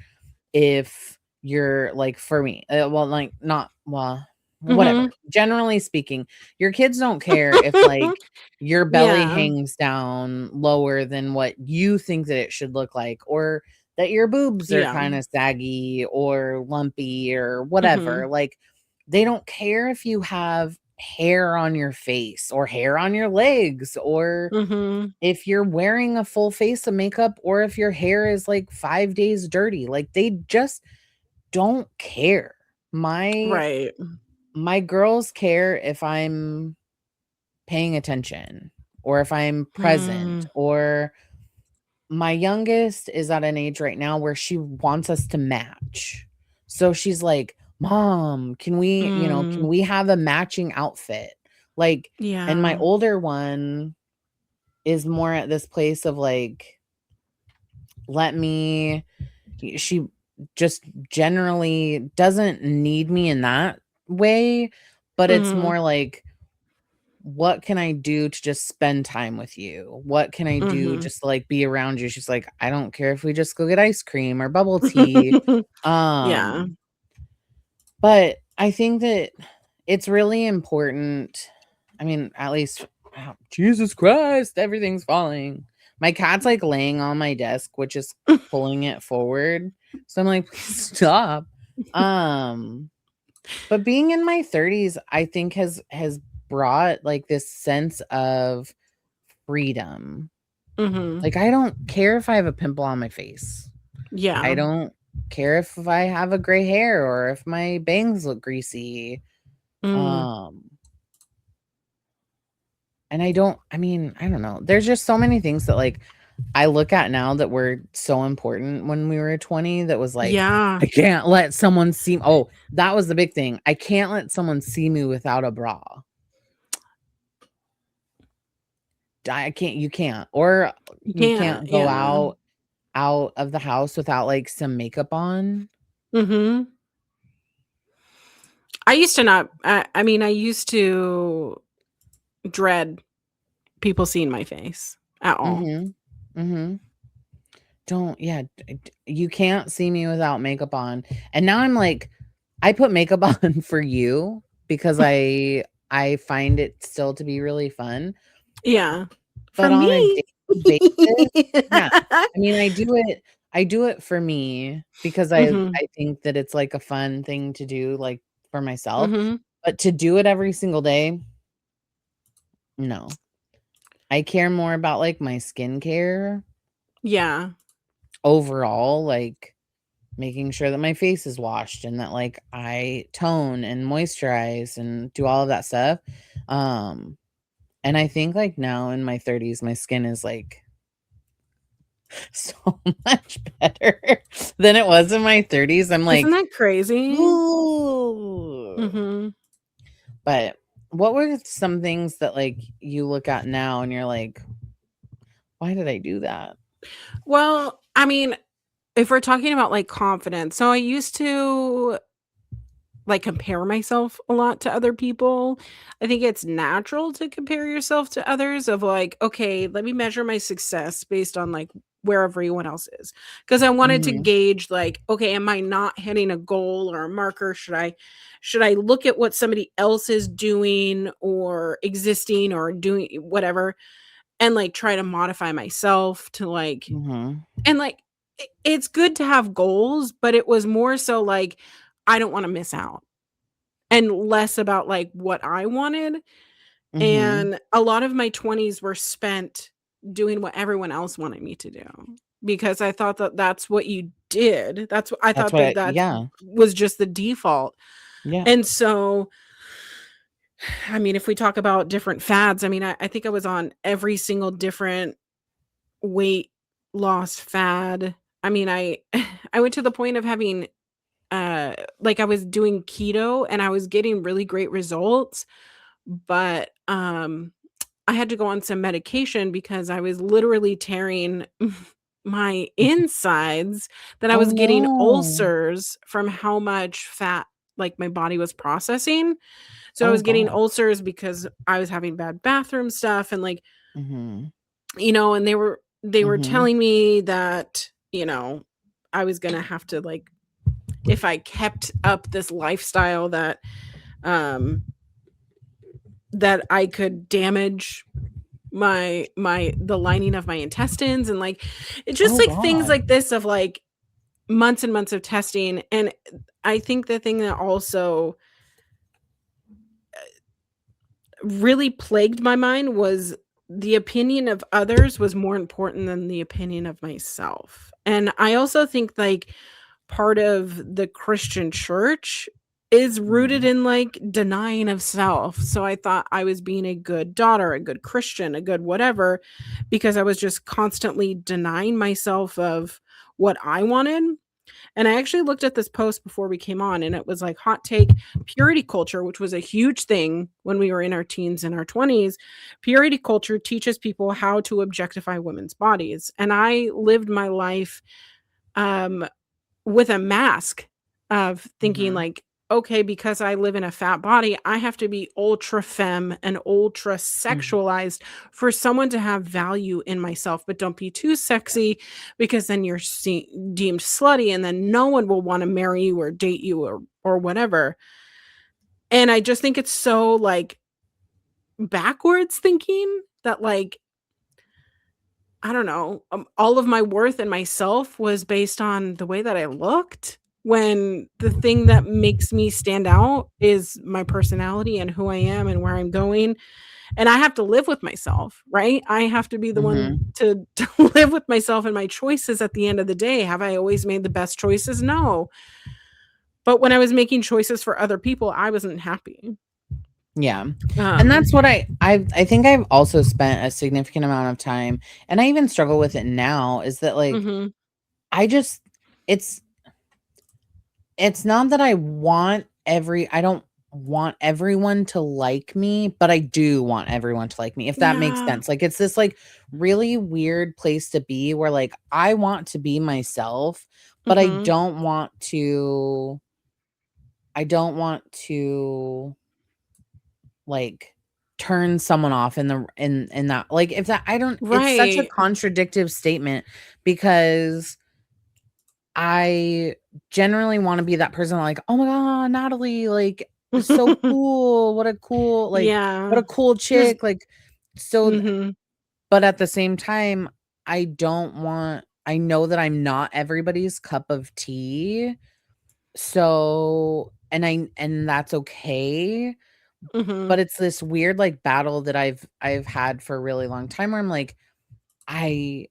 if you're like, for me, well, like, not well, Mhm. whatever. Generally speaking, your kids don't care if, like, your belly Yeah. hangs down lower than what you think that it should look like, or that your boobs are Yeah. kinda saggy or lumpy or Mhm. whatever. Like, they don't care if you have hair on your face or hair on your legs, or Mhm. if you're wearing a full face of makeup, or if your hair is, like, 5 days dirty. Like, they just don't care. My Right. my girls care if I'm paying attention, or if I'm present, Mm. or my youngest is at an age right now where she wants us to match. So she's like, "Mom, can Mm. we have a matching outfit?" Like, and my Yeah. older one is more at this place of, like, let me she just generally doesn't need me in that way, but it's Mhm. more like, what can I do to just spend time with you? What can I do Mhm. just to, like, be around you? She's like, I don't care if we just go get ice cream or bubble tea. Yeah. Um, but I think that it's really important. I mean, at least, Jesus Christ, everything's falling. My cat's, like, laying on my desk, which is pulling it forward. So I'm like, "Please stop." Um, but being in my 30s, I think has brought, like, this sense of freedom. Mhm. Like, I don't care if I have a pimple on my face. I Yeah. don't care if I have a gray hair or if my bangs look greasy. Mm. Um, and I mean, I don't know. There's just so many things that, like, I look at now that were so important when we were 20, that was like, Yeah. I can't let someone see. Oh, that was the big thing. I can't let someone see me without a bra. I can't, you can't. Or You you can't. can't go Yeah. out of the house without, like, some makeup on. Mhm. I used to not I mean, I used to dread people seeing my face at all. Mhm. Mhm. Don't, yeah, you can't see me without makeup on. And now I'm like, I put makeup on for you because I find it still to be really fun, Yeah. For but on a me. daily basis, yeah. I mean, I do it for me because I Mhm. think that it's, like, a fun thing to do, like, for myself, Mhm. but to do it every single day, no. I care more about, like, my skincare Yeah. overall, like, making sure that my face is washed and that, like, I tone and moisturize and do all of that stuff, um, and I think, like, now in my 30s, my skin is, like, so much better than it was in my 30s. I'm Isn't like, that crazy? "Ooh." Mhm. But what were some things that, like, you look at now and you're like, "Why did I do that?" Well, I mean, if we're talking about, like, confidence, so I used to, like, compare myself a lot to other people. I think it's natural to compare yourself to others of like, "Okay, let me measure my success based on, like, where everyone else is, because I wanted to Mhm, gauge, like, "Okay, am I not hitting a goal or a marker? Should I look at what somebody else is doing or existing or doing whatever, and, like, try to modify myself to, like," mhm, and, like, it's good to have goals, but it was more so, like, I don't wanna miss out, and less about, like, what I wanted, mhm. and a lot of my 20s were spent doing what everyone else wanted me to do, because I thought that that's what you did. That's what I That's thought what that I that yeah, was just the default, yeah. and so, I mean, if we talk about different fads, I mean, I think I was on every single different weight loss fad. I mean, I went to the point of having, like, I was doing keto and I was getting really great results, but, I had to go on some medication because I was literally tearing my insides, that I Oh, was getting no. ulcers from how much fat, like, my body was processing. So I Oh was getting god. ulcers because I was having bad bathroom stuff and, like, Mhm, and they were mhm. telling me that, I was gonna have to, like, if I kept up this lifestyle um, that I could damage the lining of my intestines, and, like, it's just, Oh like, things god. like this of, like, months and months of testing, and I think the thing that also really plagued my mind was the opinion of others was more important than the opinion of myself, and I also think, like, part of the Christian church is rooted Mhm, in, like, denying of self, so I thought I was being a good daughter, a good Christian, a good whatever, because I was just constantly denying myself of what I wanted, and I actually looked at this post before we came on, and it was like, hot take, purity culture, which was a huge thing when we were in our teens and our 20s. Purity culture teaches people how to objectify women's bodies. And I lived my life um, with a mask of thinking, mhm, like, okay, because I live in a fat body, I have to be ultra femme and ultra mhm. sexualized for someone to have value in myself. But don't be too sexy, because then you're deemed slutty, and then no one will want to marry you or date you or whatever. And I just think it's so, like, backwards thinking that, like, I don't know, all of my worth and myself was based on the way that I looked, when the thing that makes me stand out is my personality and who I am and where I'm going, and I have to live with myself, right? I have to be the one Mhm. to to live with myself and my choices at the end of the day. Have I always made the best choices? No. But when I was making choices for other people, I wasn't happy. Yeah. And Um that's what I think I've also spent a significant amount of time, and I even struggle with it now, is that, like, Mhm. I just it's it's not that I don't want everyone to like me, but I do want everyone to like me, if that makes Yeah. sense. Like, it's this, like, really weird place to be where, like, I want to be myself, but Mhm. I don't want to, like, turn someone off in that, like, if that I don't it's such a Right. contradictive statement because I generally wanna be that person like, "Oh my god, Natalie, like, so cool. What Yeah. a cool There's chick." Like, so th Mhm. but at the same time, I know that I'm not everybody's cup of tea, So, and that's okay, Mhm. but it's this weird, like, battle that I've had for a really long time where I'm like, I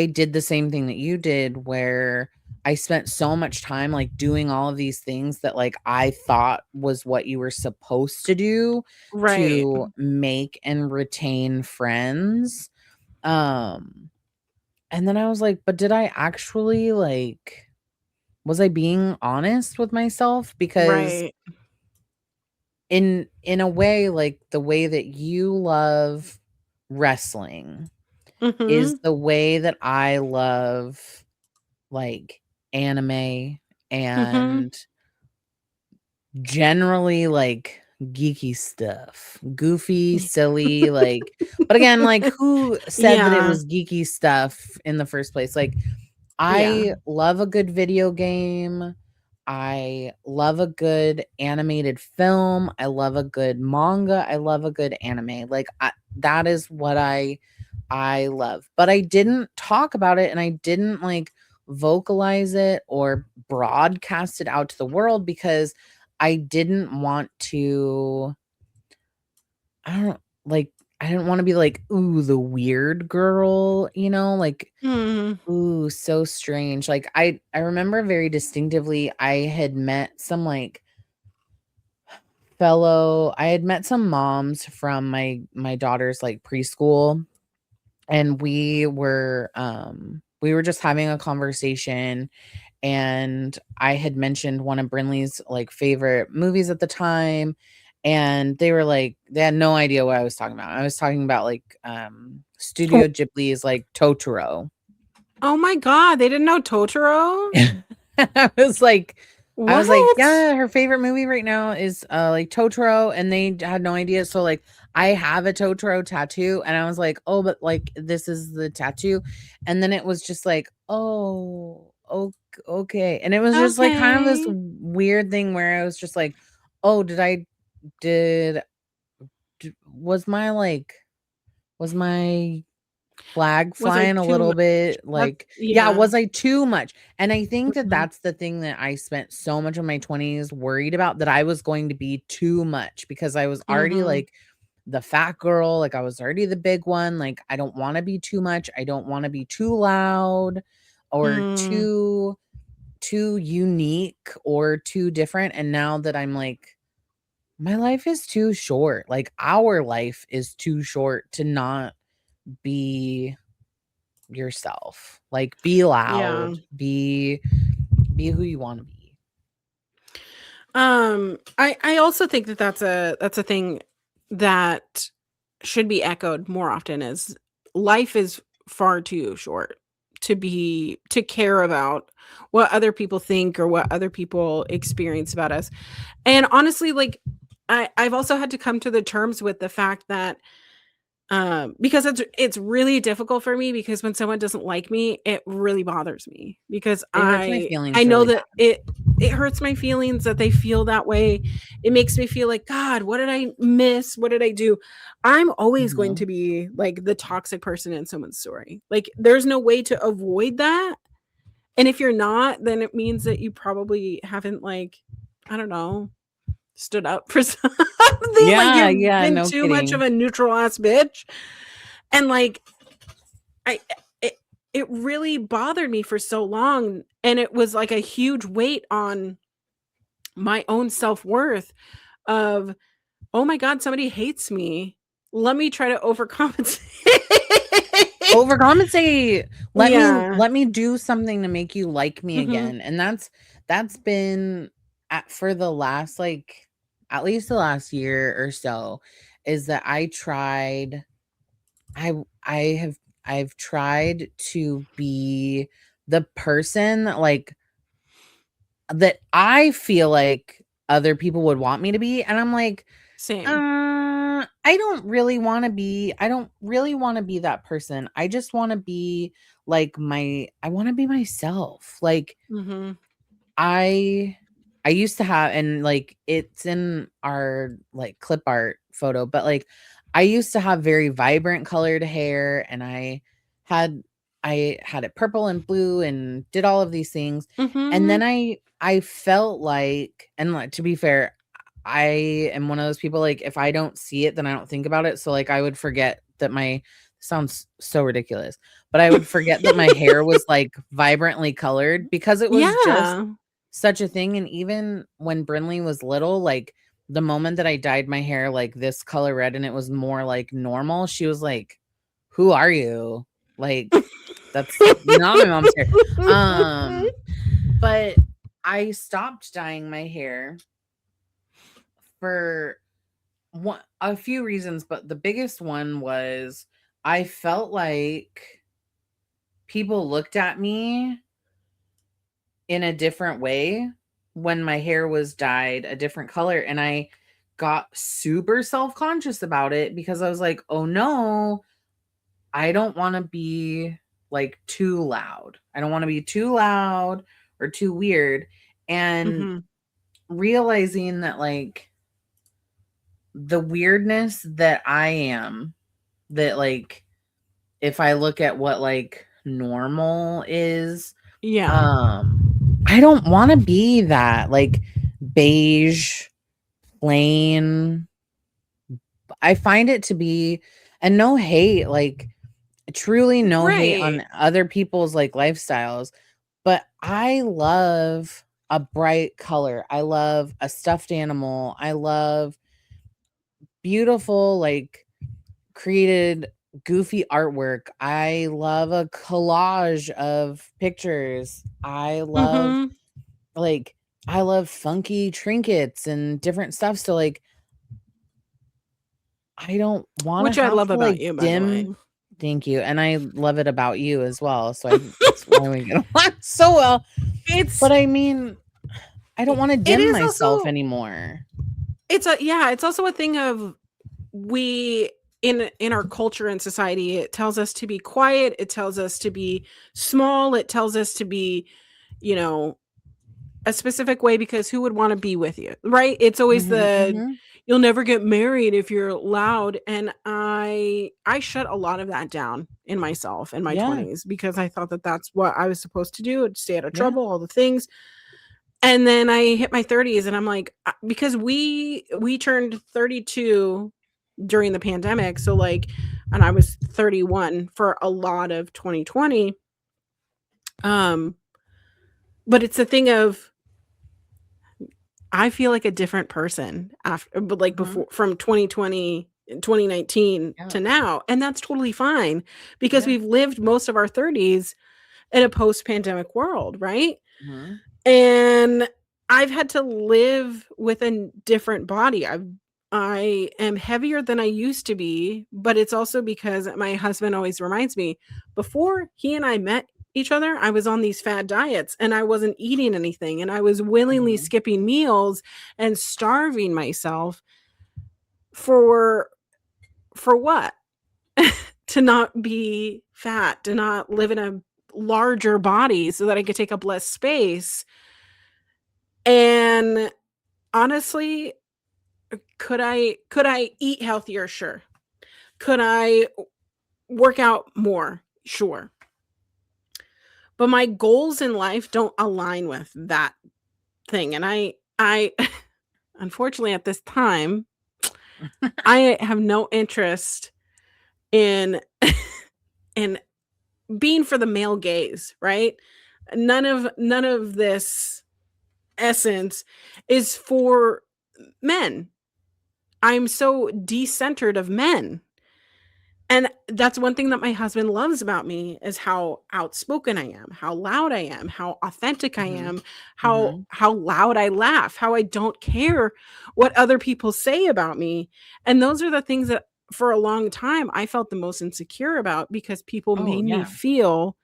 did the same thing that you did where I spent so much time, like, doing all of these things that, like, I thought was what you were supposed to do Right. to make and retain friends, um, and then I was like, "But did I actually, like, was I being honest with myself?" Because Right. in a way, like, the way that you love wrestling is Mhm. the way that I love, like, anime Mhm. and generally, like, geeky stuff. Goofy, silly, like, but again, like, who said that it Yeah. was geeky stuff in the first place? Like, Yeah. I love a good video game. I love a good animated film. I love a good manga. I love a good anime. Like, that is what I love. But I didn't talk about it and I didn't like vocalize it or broadcast it out to the world because I didn't want to I don't like I didn't want to be like, ooh, the weird girl, like, Mhm. ooh, so strange. Like, I remember very distinctively I had met some, like, I had met some moms from my daughter's, like, preschool, and we were just having a conversation, and I had mentioned one of Brinley's, like, favorite movies at the time, and they were like they had no idea what I was talking about. I was talking about, like, Oh Studio Ghibli's, like, Totoro. oh my god, they didn't know Totoro? I was like What? "Yeah, her favorite movie right now is, like, Totoro," and they had no idea, so, like, I have a Totoro tattoo, and I was like, "Oh, but, like, this is the tattoo," and then it was just like, "Oh, okay," and it was just, like, kind of this Okay. weird thing where I was just like, "Oh, did d was my flag Was I flying a too little much? bit, That's like, yeah, yeah. was I too much? And I think that Mhm. that's the thing that I spent so much of my 20s worried about, that I was going to be too much because I was already, Mhm. like, the fat girl, like, I was already the big one, like, I don't wanna be too much, I don't wanna be too loud or Mm. too unique or too different, and now that I'm like, my life is too short, like, our life is too short to not be yourself. Like, be Yeah. loud, be who you wanna be. I also think that that's a thing that should be echoed more often is life is far too short to care about what other people think or what other people experience about us. And honestly, like I've also had to come to the terms with the fact that because it's really difficult for me because when someone doesn't like me, it really bothers me because It hurts my I feelings know really that bad. it hurts my feelings that they feel that way. It makes me feel like, God, what did I miss? What did I do? I'm always going to Mhm. be like the toxic person in someone's story. Like there's no way to avoid that. And if you're not, then it means that you probably haven't like, I don't know, stood up for something. Like Yeah, you've yeah, been no too much of kidding. a neutral ass bitch. And like I it it really bothered me for so long, and it was like a huge weight on my own self-worth of, "Oh my god, somebody hates me. Let me try to overcompensate." Overcompensate. Yeah. Let me do something to make you like me Mhm. again, and that's been at for the last, like, at least the last year or so, is that I have I've tried to be the person, like, that I feel like other people would want me to be, and I'm like, Same. I don't really wanna be that person. I just wanna be, like, I wanna be myself. Like, Mhm. I I used to have, and, like, it's in our, like, clip art photo, but, like, I used to have very vibrant colored hair, and I had I had it purple and blue and did all of these things. And then Mhm. I felt like, and like, to be fair, I am one of those people, like, if I don't see it, then I don't think about it. So like I would forget that my sounds so ridiculous, but I would forget that my hair was like vibrantly colored because it was just Yeah. such a thing. And even when Brinley was little, like the moment that I dyed my hair like this color red and it was more like normal, she was like, "Who are you?" Like, that's not my mom's hair. But I stopped dyeing my hair for a few reasons, but the biggest one was I felt like people looked at me in a different way when my hair was dyed a different color, and I got super self-conscious about it because I was like, "Oh no, I don't want to be like too loud. I don't want to be too loud or too weird." And Mhm. realizing that like the weirdness that I am, that like if I look at what like normal is, Yeah. I don't want to be that like beige, plain. I find it to be, and no hate, like truly no hate Right. on other people's like lifestyles, but I love a bright color. I love a stuffed animal. I love beautiful, like created goofy artwork. I love a collage of pictures. Mhm. Like I love funky trinkets and different stuff. So like I don't want to Which I have love to about like you, by the way. dim. Thank you. And I love it about you as well. So I think that's why we get along so well. It's But I mean, I don't want to it dim is myself also anymore. it's a yeah, it's also a thing of we in our culture and society, it tells us to be quiet, it tells us to be small, it tells us to be, you know, a specific way because who would wanna be with you, right? It's always Mhm, the, mhm. "You'll never get married if you're loud," and I shut a lot of that down in myself in my Yeah. 20s because I thought that that's what I was supposed to do, stay out of Yeah. trouble, all the things, and then I hit my 30s and I'm like, because we turned 32 during the pandemic, so, like and I was 31 for a lot of 2020, um, but it's a thing of I feel like a different person after but, like, Mhm. before from 2020 and 2019 Yeah. to now, and that's totally fine because Yeah. we've lived most of our 30s in a post-pandemic world, right? Mhm. And I've had to live with a different body. I am heavier than I used to be, but it's also because my husband always reminds me, before he and I met each other, I was on these fad diets and I wasn't eating anything and I was willingly Mhm. skipping meals and starving myself for what? To not be fat, to not live in a larger body so that I could take up less space. And honestly, could I eat healthier? Sure. Could I work out more? Sure. But my goals in life don't align with that thing, and I unfortunately, at this time, I have no interest in in being for the male gaze, right? None of this essence is for men. I'm so decentered of men. And that's one thing that my husband loves about me is how outspoken I am, how loud I am, how authentic I Mhm. am, how Mhm. how loud I laugh, how I don't care what other people say about me. And those are the things that for a long time I felt the most insecure about because people Oh, made me yeah. feel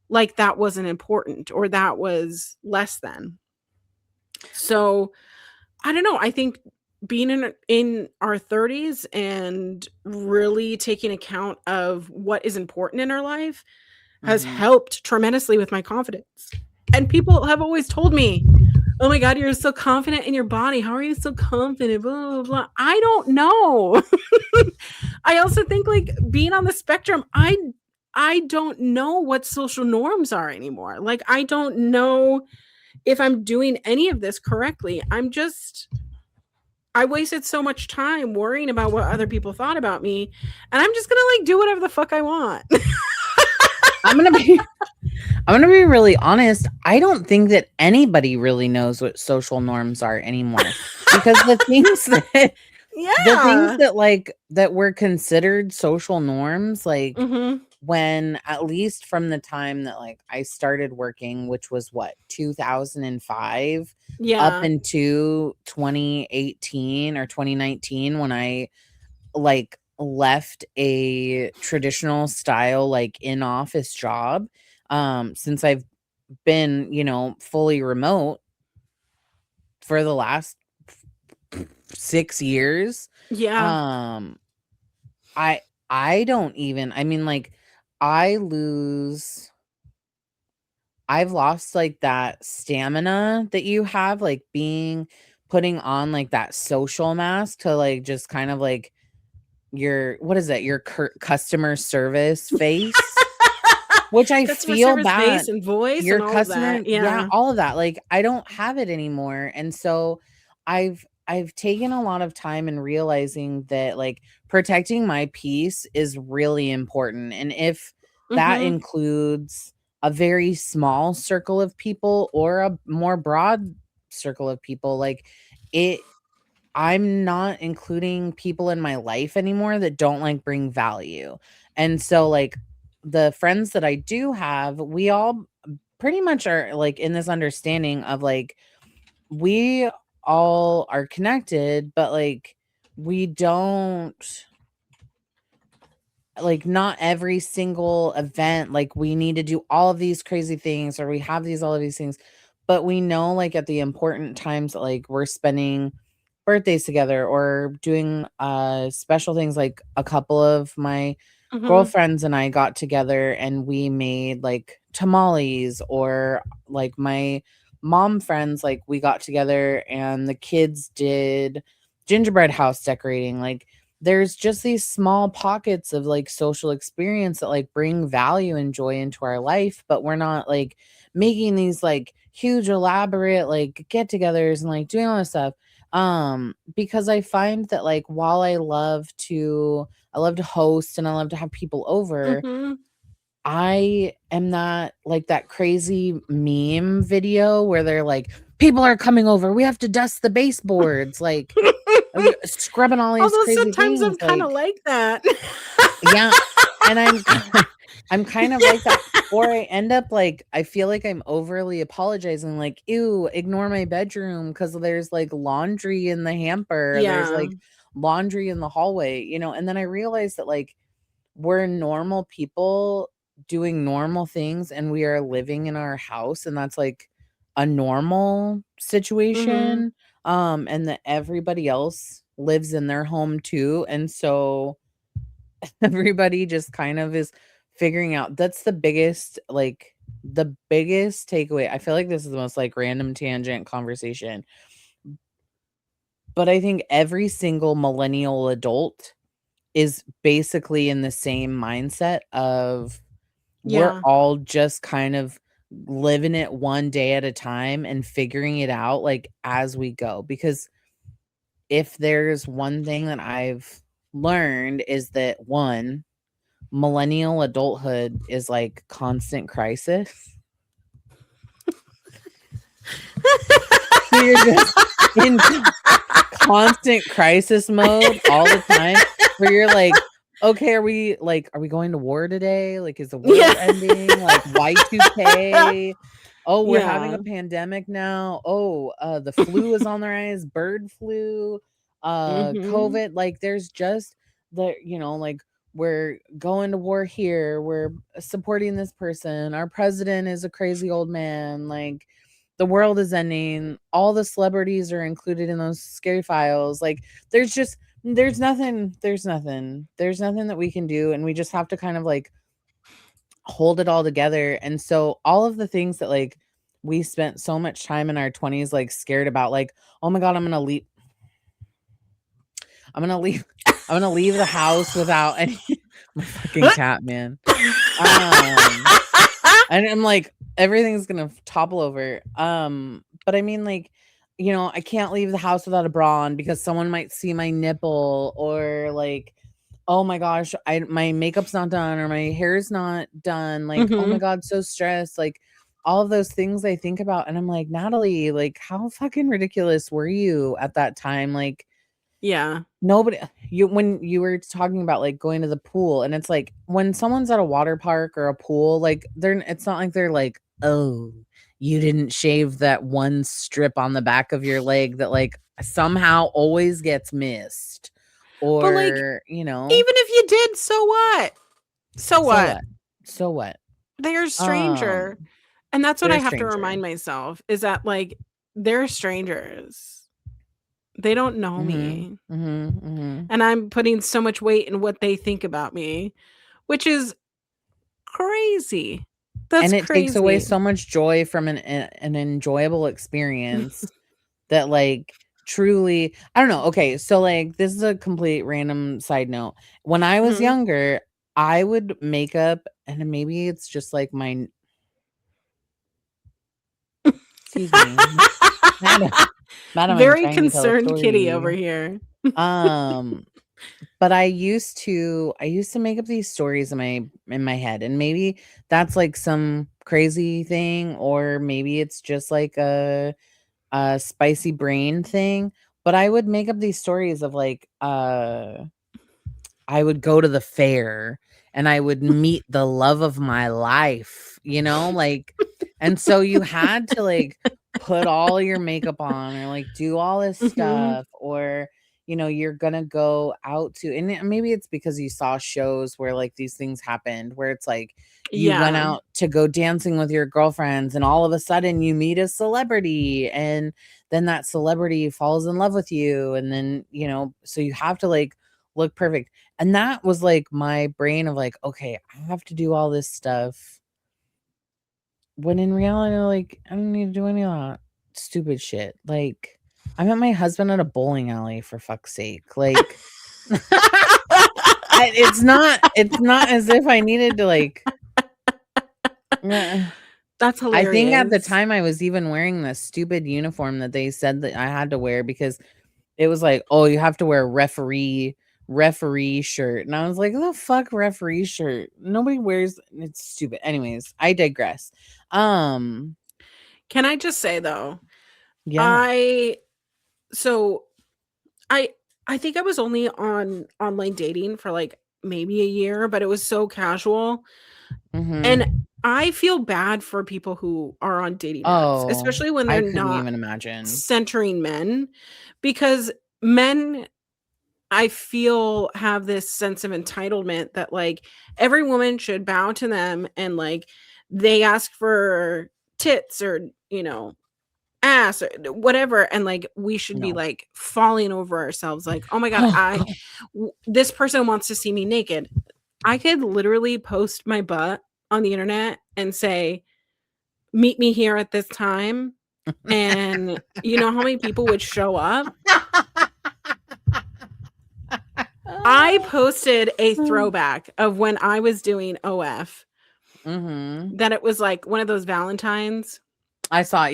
like that wasn't important or that was less than. So I don't know. I think being in our 30s and really taking account of what is important in our life has Mhm. helped tremendously with my confidence. And people have always told me, "Oh my god, you're so confident in your body. How are you so confident?" Blah blah blah. I don't know. I also think like being on the spectrum, I I don't know what social norms are anymore. Like, I don't know if I'm doing any of this correctly. I wasted so much time worrying about what other people thought about me, and I'm just gonna like do whatever the fuck I want. I'm gonna be I'm gonna be really honest. I don't think that anybody really knows what social norms are anymore because the things Yeah. that like that were considered social norms, like Mhm. when at least from the time that like I started working, which was what 2005 up Yeah. into 2018 or 2019 when I like left a traditional style like in office job, since I've been, fully remote for the last 6 years. Yeah. um I I don't even, I mean, like, I lose I've lost, like, that stamina that you have, like, putting on, like, that social mask to, like, just kind of, like, your what is it? Your customer service face, which I Customer feel service bad. face and voice Your and all of customer, that. yeah, Yeah. all of that, like, I don't have it anymore, and so I've taken a lot of time in realizing that, like, protecting my peace is really important, and if that Mhm. includes a very small circle of people or a more broad circle of people, like, it I'm not including people in my life anymore that don't, like, bring value, and so, like, the friends that I do have, we all pretty much are, like, in this understanding of, like, we all are connected, but, like, we don't like, not every single event, like, we need to do all of these crazy things or we have these all of these things, but we know, like, at the important times, like, we're spending birthdays together or doing, special things, like, a couple of my Mhm. girlfriends and I got together and we made, like, tamales, or, like, my mom friends, like, we got together and the kids did gingerbread house decorating, like, there's just these small pockets of, like, social experience that, like, bring value and joy into our life, but we're not, like, making these, like, huge elaborate, like, get-togethers and, like, doing all this stuff, because I find that, like, while I love to host and I love to have people over, Mhm. I am not like that crazy meme video where they're like, "People are coming over, we have to dust the baseboards," like, scrubbing all these Although crazy sometimes things, I'm kinda like, like that. yeah, and I'm I'm kind of like that, or I end up like I feel like I'm overly apologizing, like, "Ew, ignore my bedroom because there's, like, laundry in the hamper, there's, Yeah. like, laundry in the hallway," and then I realized that, like, we're normal people doing normal things, and we are living in our house, and that's, like, a normal Mhm. situation, and that everybody else lives in their home too, and so everybody just kind of is figuring out that's the biggest takeaway. I feel like this is the most, like, random tangent conversation, but I think every single millennial adult is basically in the same mindset of we're Yeah. all just kind of living it one day at a time and figuring it out, like, as we go, because if there's one thing that I've learned is that, 1, millennial adulthood is like constant crisis. You're just in constant crisis mode all the time where you're like, "Okay, are we going to war today? Like, is the Yeah. world ending? Like, Y2K? Oh, we're having Yeah. a pandemic now. Oh, the flu is on the rise, bird flu, Mhm. COVID." Like, there's just like, we're going to war here, we're supporting this person, our president is a crazy old man, like, the world is ending, all the celebrities are included in those scary files, like, there's nothing that we can do, and we just have to kind of, like, hold it all together, and so all of the things that, like, we spent so much time in our 20s, like, scared about, like, "Oh my god, I'm gonna leave I'm gonna leave the house without any." My fucking cat, man. Um, and I'm like, everything's gonna topple over. But I mean, like, I can't leave the house without a bra on because someone might see my nipple, or like, oh my gosh, my makeup's not done, or my hair's not done. Like, oh my Mhm. god, so stressed. Like, all of those things I think about, and I'm like, Natalie, like, how fucking ridiculous were you at that time? Like, Yeah. nobody when you were talking about, like, going to the pool, and it's like, when someone's at a water park or a pool, like, it's not like they're like, "Oh, you didn't shave that one strip on the back of your leg that, like, somehow always gets missed," But, like, or, even if you did, so what? So so what? what? So what? They're a stranger. Um, And that's what they're I a have to stranger. remind myself is that, like, they're strangers. They don't know Mhm. me. Mhm. Mhm. And I'm putting so much weight in what they think about me, which is crazy. That's And it takes away crazy. so much joy from an enjoyable experience that, like, truly, I don't know. Okay, so, like, this is a complete random side note. When I was Mhm. younger, I would make up, and maybe it's just like my excuse me, madam, madam, I'm Very trying to tell a concerned kitty over story. here. Um, but I used to make up these stories in my head, and maybe that's like some crazy thing, or maybe it's just like a spicy brain thing, but I would make up these stories of, like, I would go to the fair and I would meet the love of my life, like, and so you had to, like, put all your makeup on, or, like, do all this Mhm. stuff, or, you're gonna go out to, and maybe it's because you saw shows where, like, these things happened, where it's like you went Yeah. out to go dancing with your girlfriends, and all of a sudden you meet a celebrity, and then that celebrity falls in love with you, and then, so you have to, like, look perfect. And that was, like, my brain of, like, "Okay, I have to do all this stuff," when in reality, like, I don't need to do any of that stupid shit. Like, I met my husband at a bowling alley, for fuck's sake. Like, it's not as if I needed to, like, That's I think at the hilarious. time I was even wearing the stupid uniform that they said that I had to wear, because it was like, "Oh, you have to wear a referee shirt." And I was like, "The fuck referee shirt? Nobody wears." It's stupid. Anyways, I digress. Um, Can I just say though, yeah. I so I I think I was only on online dating for, like, maybe a year, but it was so casual, and Mhm. I feel bad for people who are on dating apps, Oh, especially when they're I couldn't not even imagine. centering men, because men, I feel, have this sense of entitlement that, like, every woman should bow to them and, like, they ask for tits or, ass or whatever, and, like, we should be, No. like, falling over ourselves, like, "Oh my god, Oh god. this person wants to see me naked." I could literally post my butt on the internet and say, "Meet me here at this time," and you know how many people would show up? I posted a throwback of when I was doing OF, Mhm. that it was, like, one of those Valentines. I saw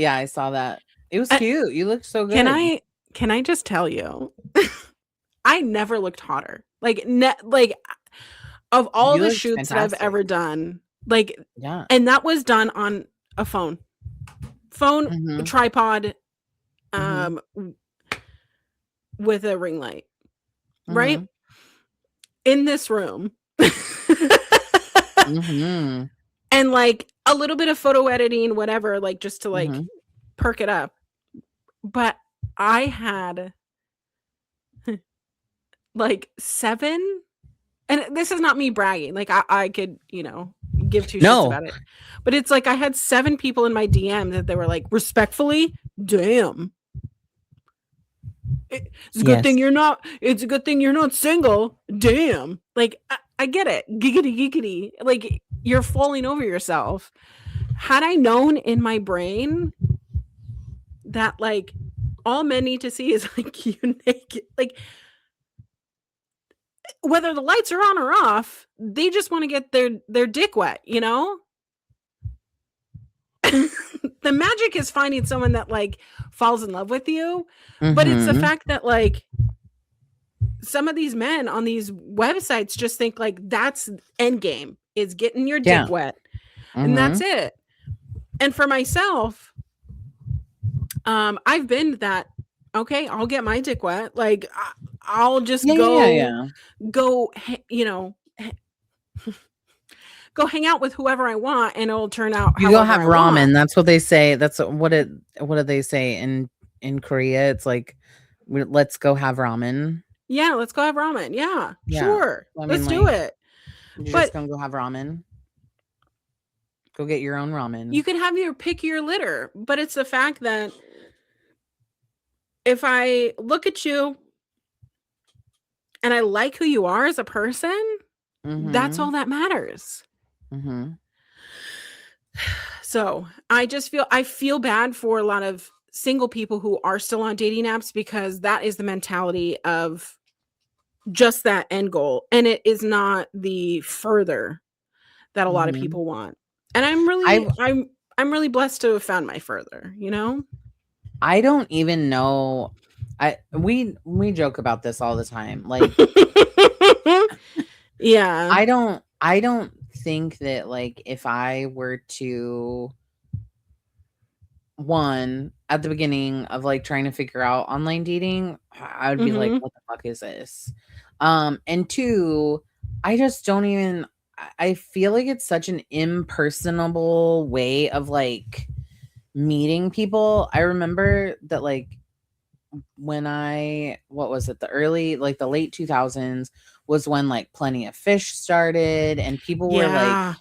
that. It was Uh, cute. You looked so can good. I can I just tell you, I never looked hotter. Like, of all You the looked shoots that I've fantastic. ever done, like, Yeah. and that was done on a phone. Phone, Mhm. tripod, Mhm. w with a ring light, right? Mhm. In this room. Mhm. And, like, a little bit of photo editing, whatever, like, just to, like, Mhm. perk it up. But I had, like, 7, and this is not me bragging, like, I could, give 2 shits No. about it. But it's like I had 7 people in my DM that they were like, "Respectfully, damn. Yes. It's a good thing you're not single. Damn." Like, I get it. Giggity, giggity. Like, you're falling over yourself. Had I known in my brain that, like, all men need to see is, like, you naked, like, whether the lights are on or off, they just want to get their dick wet, you know? The magic is finding someone that like falls in love with you, but it's the Mhm. fact that like some of these men on these websites just think like that's end game is getting your Yeah. dick wet and that's Mhm. it. And for myself, I've been that okay, I'll get my dick wet. Like I'll just Yeah, yeah, go yeah. go you know, go hang out with whoever I want and it'll turn out You go however have I want. ramen. That's what they say. That's what do they say in Korea? It's like, let's go have ramen." Yeah, let's go have ramen. Yeah, Yeah. sure. I mean, Let's do like, it. you're just But gonna go have ramen? Go get your own you ramen. can have your pick your litter, but it's the fact that if I look at you and I like who you are as a person, that's all Mhm. that matters. Mhm. So I feel bad for a lot of single people who are still on dating apps because that is the mentality of just that end goal. And it is not the further that a lot of Mhm. people want. And I'm really I I'm really blessed to have found my further, you know? I don't even know. We joke about this all the time. Like, Yeah. I don't think that, like, if I were to, one, at the beginning of, like, trying to figure out online dating, I would be like, Mhm. "What the fuck is this?" And two, I just don't even I feel like it's such an impersonable way of, like, meeting people. I remember that, like, when what was it? The late 2000s was when, like, Plenty of Fish started and people were, like, Yeah.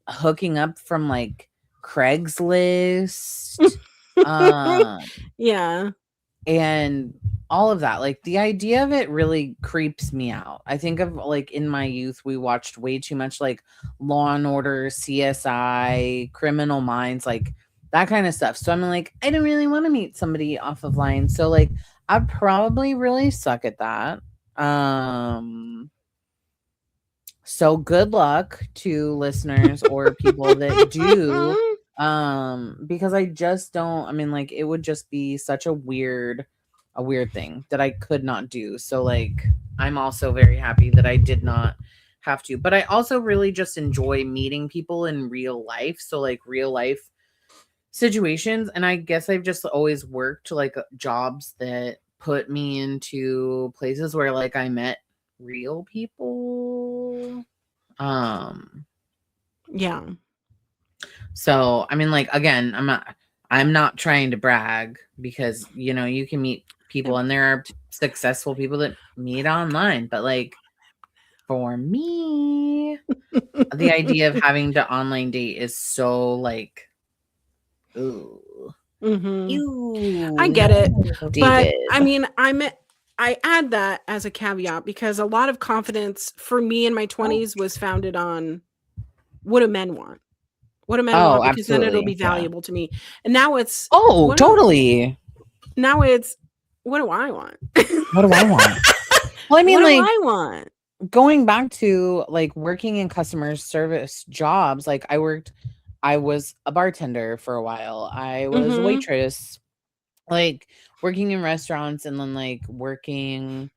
hooking up from, like, Craigslist, um, Yeah. and all of that. Like, the idea of it really creeps me out. I think of, like, in my youth, we watched way too much, like, Law& and Order, CSI, Criminal Minds, like, that kinda stuff. So I'm like, I don't really wanna meet somebody off of line. So, like, I'd probably really suck at that. Um so good luck to listeners or people that do, because I just don't, I mean, like, it would just be such a weird thing that I could not do. So, like, I'm also very happy that I did not have to. But I also really just enjoy meeting people in real life. So, like, real life situations, and I guess I've just always worked, like, jobs that put me into places where, like, I met real people. Um, Yeah. so I mean, like, again, I'm not trying to brag because, you can meet people and there are successful people that meet online, but, like, for me, the idea of having to online date is so, like, ooh, Mhm. I ew, get it. no, But David. I mean, I add that as a caveat because a lot of confidence for me in my Oh, 20s was founded on what do men want? What do men oh, want? Because then it'll absolutely, be yeah. valuable to me. And now it's Oh, what do totally. now it's what do I want? What do I want? Well, I What mean, do like, I want? going back to, like, working in customer service jobs, like, I was a bartender for a while. I was a Mhm. waitress, like, working in restaurants, and then, like, working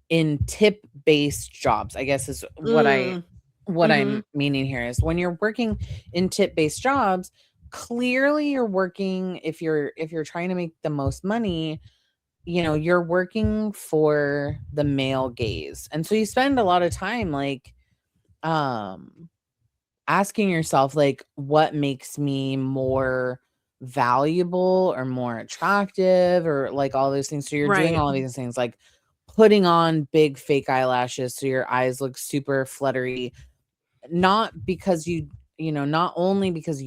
in tip-based jobs, I guess, is Mm. what I'm Mhm. meaning here is when you're working in tip-based jobs, clearly you're working, if you're trying to make the most money, you're working for the male gaze. And so you spend a lot of time, like, um asking yourself, like, what makes me more valuable or more attractive, or, like, all those things. So you're doing Right. all of these things, like putting on big fake eyelashes so your eyes look super fluttery, not because not only because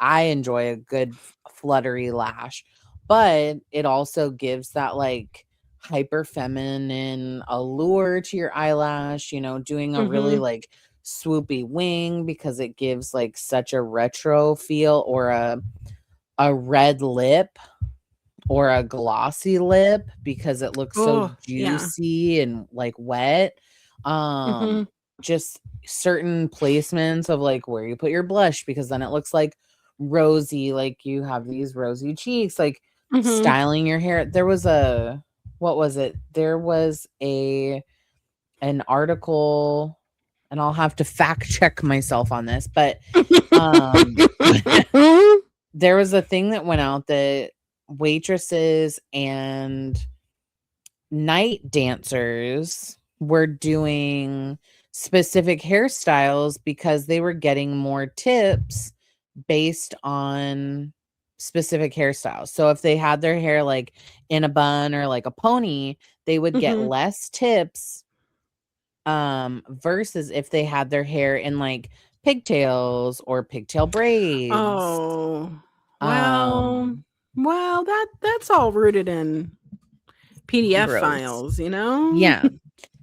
I enjoy a good fluttery lash, but it also gives that, like, hyper feminine allure to your eyelash, doing a really, Mhm. like, swoopy wing because it gives, like, such a retro feel, or a red lip. or a glossy lip because it looks so Oh, yeah. juicy and like wet. Mhm. Just certain placements of like where you put your blush because then it looks like rosy, like you have these rosy cheeks, like Mhm. styling your hair. There was a what was it? There was a an article, and I'll have to fact check myself on this, but um there was a thing that went out that waitresses and night dancers were doing specific hairstyles because they were getting more tips based on specific hairstyles. So if they had their hair like in a bun or like a pony, they would get Mhm. less tips versus if they had their hair in like pigtails or pigtail braids. Oh. Well Um well, that's all rooted in PDF gross. files, you know? Yeah.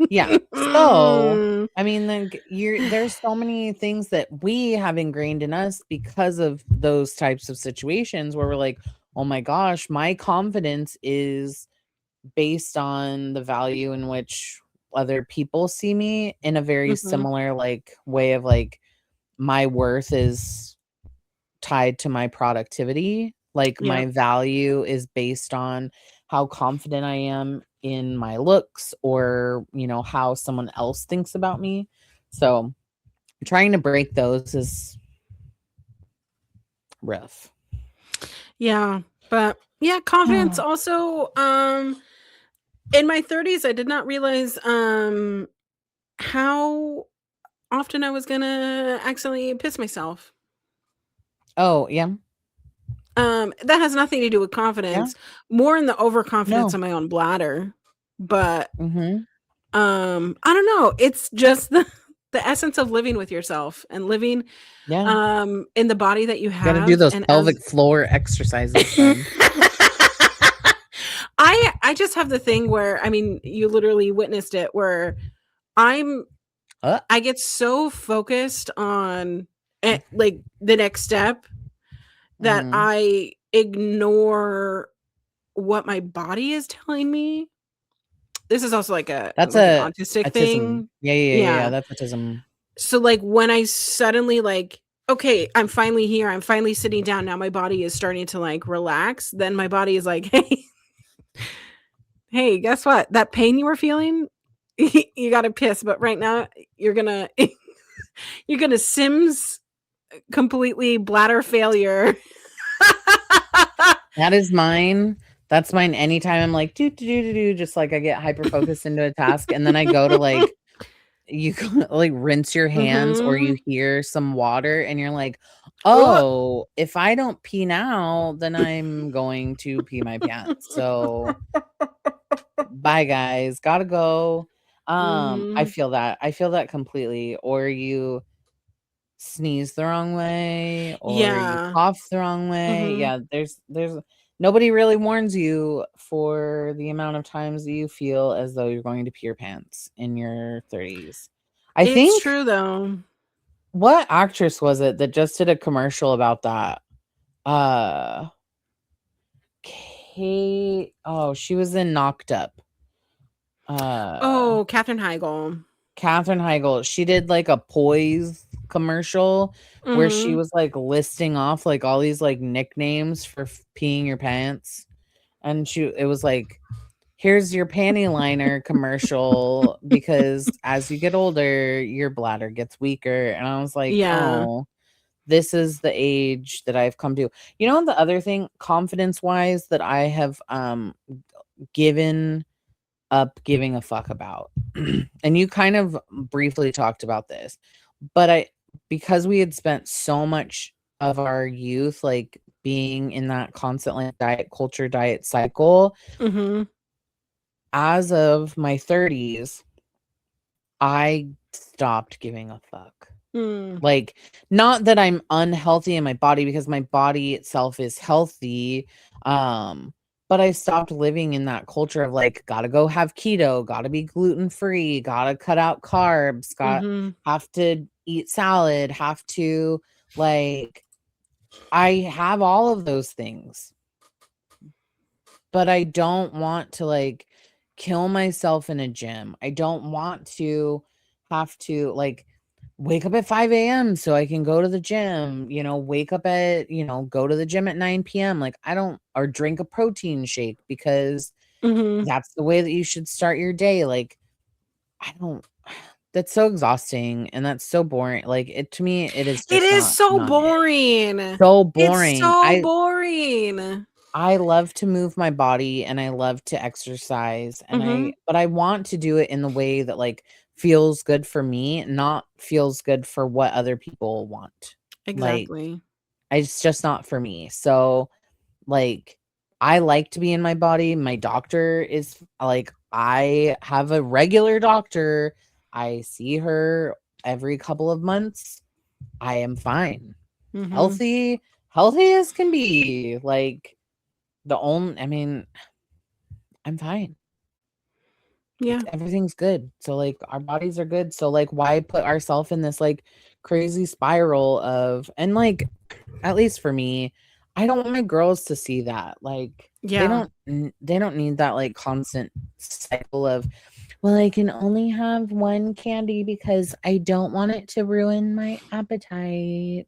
Yeah. So, I mean, like there's so many things that we have ingrained in us because of those types of situations where we're like, "Oh my gosh, my confidence is based on the value in which other people see me in a very Mhm. similar like way of like my worth is tied to my productivity. Like my Yep. value is based on how confident I am in my looks or, how someone else thinks about me. So trying to break those is rough. Yeah. But yeah, confidence also, in my 30s, I did not realize, how often I was gonna accidentally piss myself. Oh, yeah. That has nothing to do with Yeah. confidence, more in the overconfidence No. in my own bladder, but, Mhm. I don't know, it's just the essence of living with yourself and living, Yeah. in the body that you Got to do have those and as pelvic floor exercises then. I just have the thing where, I mean, you literally witnessed it, where I'm Uh, I get so focused on, like, the next step that mhm. I ignore what my body is telling me. This is also That's like an a autistic autism. thing. Yeah, yeah, yeah, yeah, Yeah. that's autism. So, like, when I suddenly, like, "Okay, I'm finally here, I'm finally sitting down, now my body is starting to, like, relax," then my body is like, "Hey, hey, guess what? That pain you were feeling? You gotta piss, but right now you're gonna you're gonna Sims completely bladder failure." That is mine. That's mine anytime I'm like, "Do, do, do, do, do," just, like, I get hyper focused into a task, and then I go to, like you go like, rinse your hands or you Mhm. hear some water, and you're like, Ugh. "Oh, if I don't pee now, then I'm going to pee my pants. So, bye, guys. Gotta go." I Mhm. feel that. I feel that completely. Or you sneeze the wrong way or you Yeah. cough the wrong way. Mhm. Yeah, there's nobody really warns you for the amount of times that you feel as though you're going to pee your pants in your 30s. I It's think true though. what actress was it that just did a commercial about that? Uh Kate, oh, she was in Knocked Up. Uh Oh, Katherine Heigl. Katherine Heigl, she did, like, a Poise commercial where she Mhm. was, like, listing off, like, all these, like, nicknames for peeing your pants, and it was like, "Here's your panty liner commercial because as you get older, your bladder gets weaker," and I was like, Yeah. "Oh, this is the age that I've come to." You know, the other thing, confidence-wise, that I have, given up giving a fuck about. And you kind of briefly talked about this, but because we had spent so much of our youth like being in that constantly diet culture diet cycle, Mhm. as of my 30s, I stopped giving a fuck. Mm. Like, not that I'm unhealthy in my body because my body itself is healthy, um, but I stopped living in that culture of, like, gotta go have keto, gotta be gluten-free, gotta cut out carbs, Mhm. have to eat salad, have to, like I have all of those things, but I don't want to, like, kill myself in a gym. I don't want to have to, like, wake up at 5 a.m. so I can go to the gym, wake up at, go to the gym at 9 p.m. Like, I don't, or drink a protein shake because Mhm. that's the way that you should start your day. Like, I don't, that's so exhausting and that's so boring. Like, to me, it is It just is so not it. boring. So It's boring. so boring. I love to move my body and I love to exercise Mhm. but I want to do it in the way that, like, feels good for me, not feels good for what other people want. Like, Exactly. it's just not for me. So, like, I like to be in my body. My doctor is like, I have a regular doctor. I see her every couple of months. I am fine. Mhm. Healthy, healthy as can be. Like, I mean, I'm fine. It's Yeah. everything's good. So, like, our bodies are good. So, like, why put ourselves in this, like, crazy spiral of, and, like, at least for me, I don't want my girls to see that. Like, Yeah. they don't need that, like, constant cycle of, well, I can only have one candy because I don't want it to ruin my appetite.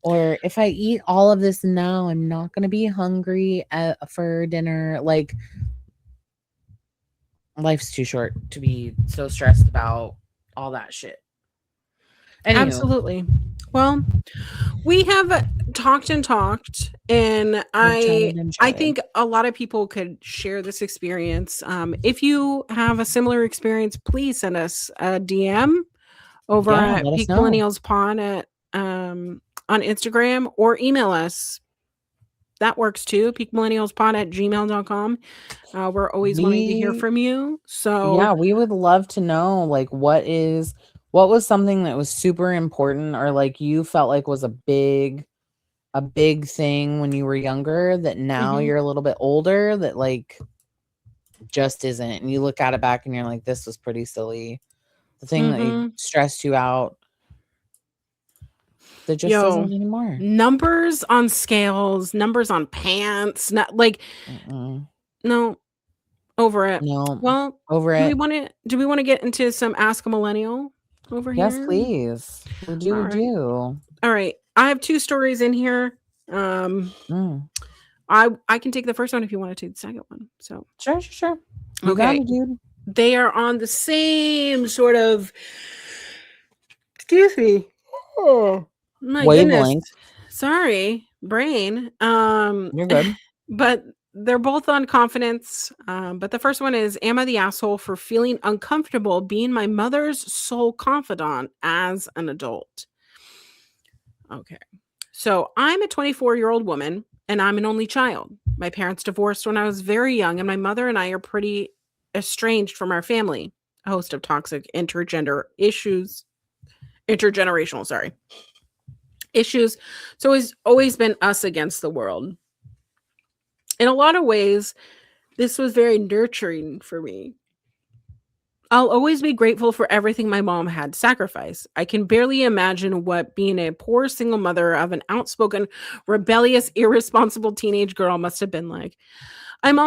Or if I eat all of this now, I'm not going to be hungry for dinner. Like, life's too short to be so stressed about all that shit. Anywho, Absolutely. Well, we have talked and talked, and we've I chatted and I chatted. think a lot of people could share this experience. If you have a similar experience, please send us a DM over Yeah, at let us Peak know. Millennials Pod on Instagram, or email us. That works too, peakmillennialspod@gmail.com. We're always wanting to hear We from you. So Yeah, we would love to know, like, what was something that was super important, or, like, you felt like was a big thing when you were younger that now mhm, you're a little bit older that, like, just isn't, and you look at it back and you're like, this was pretty silly. The thing that mhm. stressed you out that just Yo, isn't anymore. numbers on scales, numbers on pants, not like Mm-mm. no, over it. No, Well, over it. do we wanna get into some Ask a Millennial over Yes, here? please. We do, we Alright. do. Alright. I have 2 stories in here. Um, Mm. I can take the first one if you wanna take the second one. So, Sure, sure, sure. You got okay. it, dude. They are on the same sort of excuse me. Oh, my goodness. Wavelength. Sorry, brain. You're good. But they're both on confidence. But the first one is, am I the asshole for feeling uncomfortable being my mother's sole confidant as an adult? Okay. So I'm a 24-year-old woman and I'm an only child. My parents divorced when I was very young, and my mother and I are pretty estranged from our family. A host of toxic intergenerational, sorry, issues. So it's always been us against the world. In a lot of ways, this was very nurturing for me. I'll always be grateful for everything my mom had sacrificed. I can barely imagine what being a poor single mother of an outspoken, rebellious, irresponsible teenage girl must have been like. I'm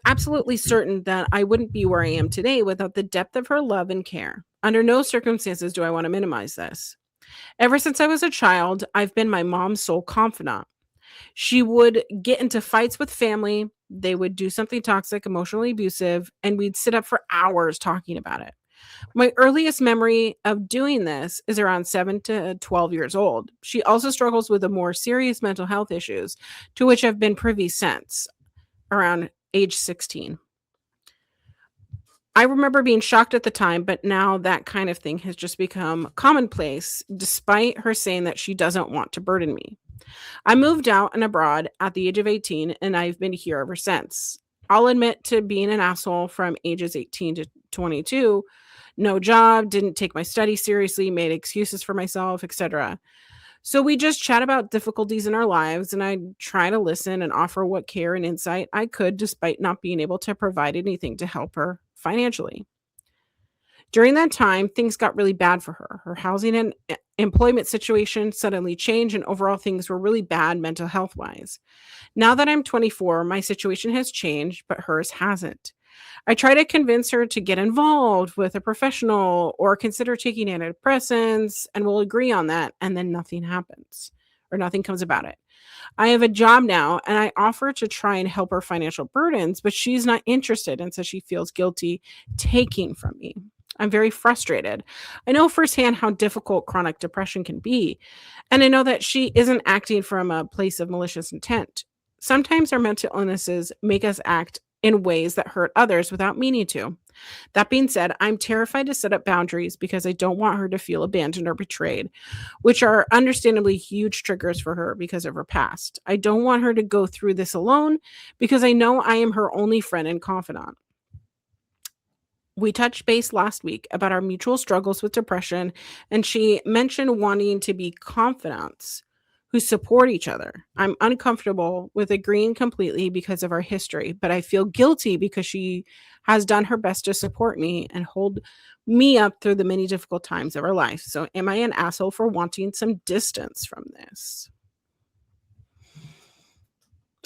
absolutely certain that I wouldn't be where I am today without the depth of her love and care. Under no circumstances do I want to minimize this. Ever since I was a child, I've been my mom's sole confidant. She would get into fights with family. They would do something toxic, emotionally abusive, and we'd sit up for hours talking about it. My earliest memory of doing this is around 7 to 12 years old. She also struggles with a more serious mental health issues, to which I've been privy since around age 16. I remember being shocked at the time, but now that kind of thing has just become commonplace, despite her saying that she doesn't want to burden me. I moved out and abroad at the age of 18, and I've been here ever since. I'll admit to being an asshole from ages 18 to 22. No job, didn't take my studies seriously, made excuses for myself, etc. So we just chat about difficulties in our lives, and I try to listen and offer what care and insight I could, despite not being able to provide anything to help her financially. During that time, things got really bad for her. Her housing and employment situation suddenly changed, and overall things were really bad mental health wise. Now that I'm 24, my situation has changed, but hers hasn't. I try to convince her to get involved with a professional or consider taking antidepressants, and we'll agree on that, and then nothing happens or nothing comes about it. I have a job now and I offer to try and help her financial burdens, but she's not interested and says she feels guilty taking from me. I'm very frustrated. I know firsthand how difficult chronic depression can be, and I know that she isn't acting from a place of malicious intent. Sometimes our mental illnesses make us act in ways that hurt others without meaning to. That being said, I'm terrified to set up boundaries because I don't want her to feel abandoned or betrayed, which are understandably huge triggers for her because of her past. I don't want her to go through this alone because I know I am her only friend and confidant. We touched base last week about our mutual struggles with depression, and she mentioned wanting to be confidants who support each other. I'm uncomfortable with agreeing completely because of our history, but I feel guilty because she has done her best to support me and hold me up through the many difficult times of our life. So, am I an asshole for wanting some distance from this?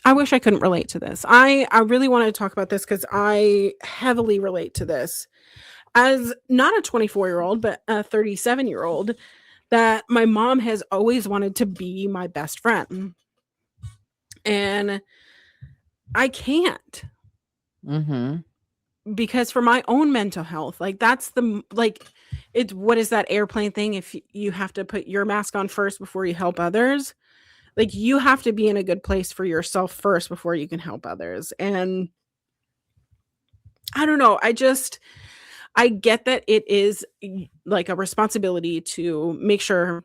I wish I couldn't relate to this. I really wanted to talk about this because I heavily relate to this as not a 24-year-old, but a 37-year-old, that my mom has always wanted to be my best friend. And I can't Mhm. because for my own mental health, like that's like it's what is that airplane thing? If you have to put your mask on first before you help others, like you have to be in a good place for yourself first before you can help others. And I don't know. I get that it is like a responsibility to make sure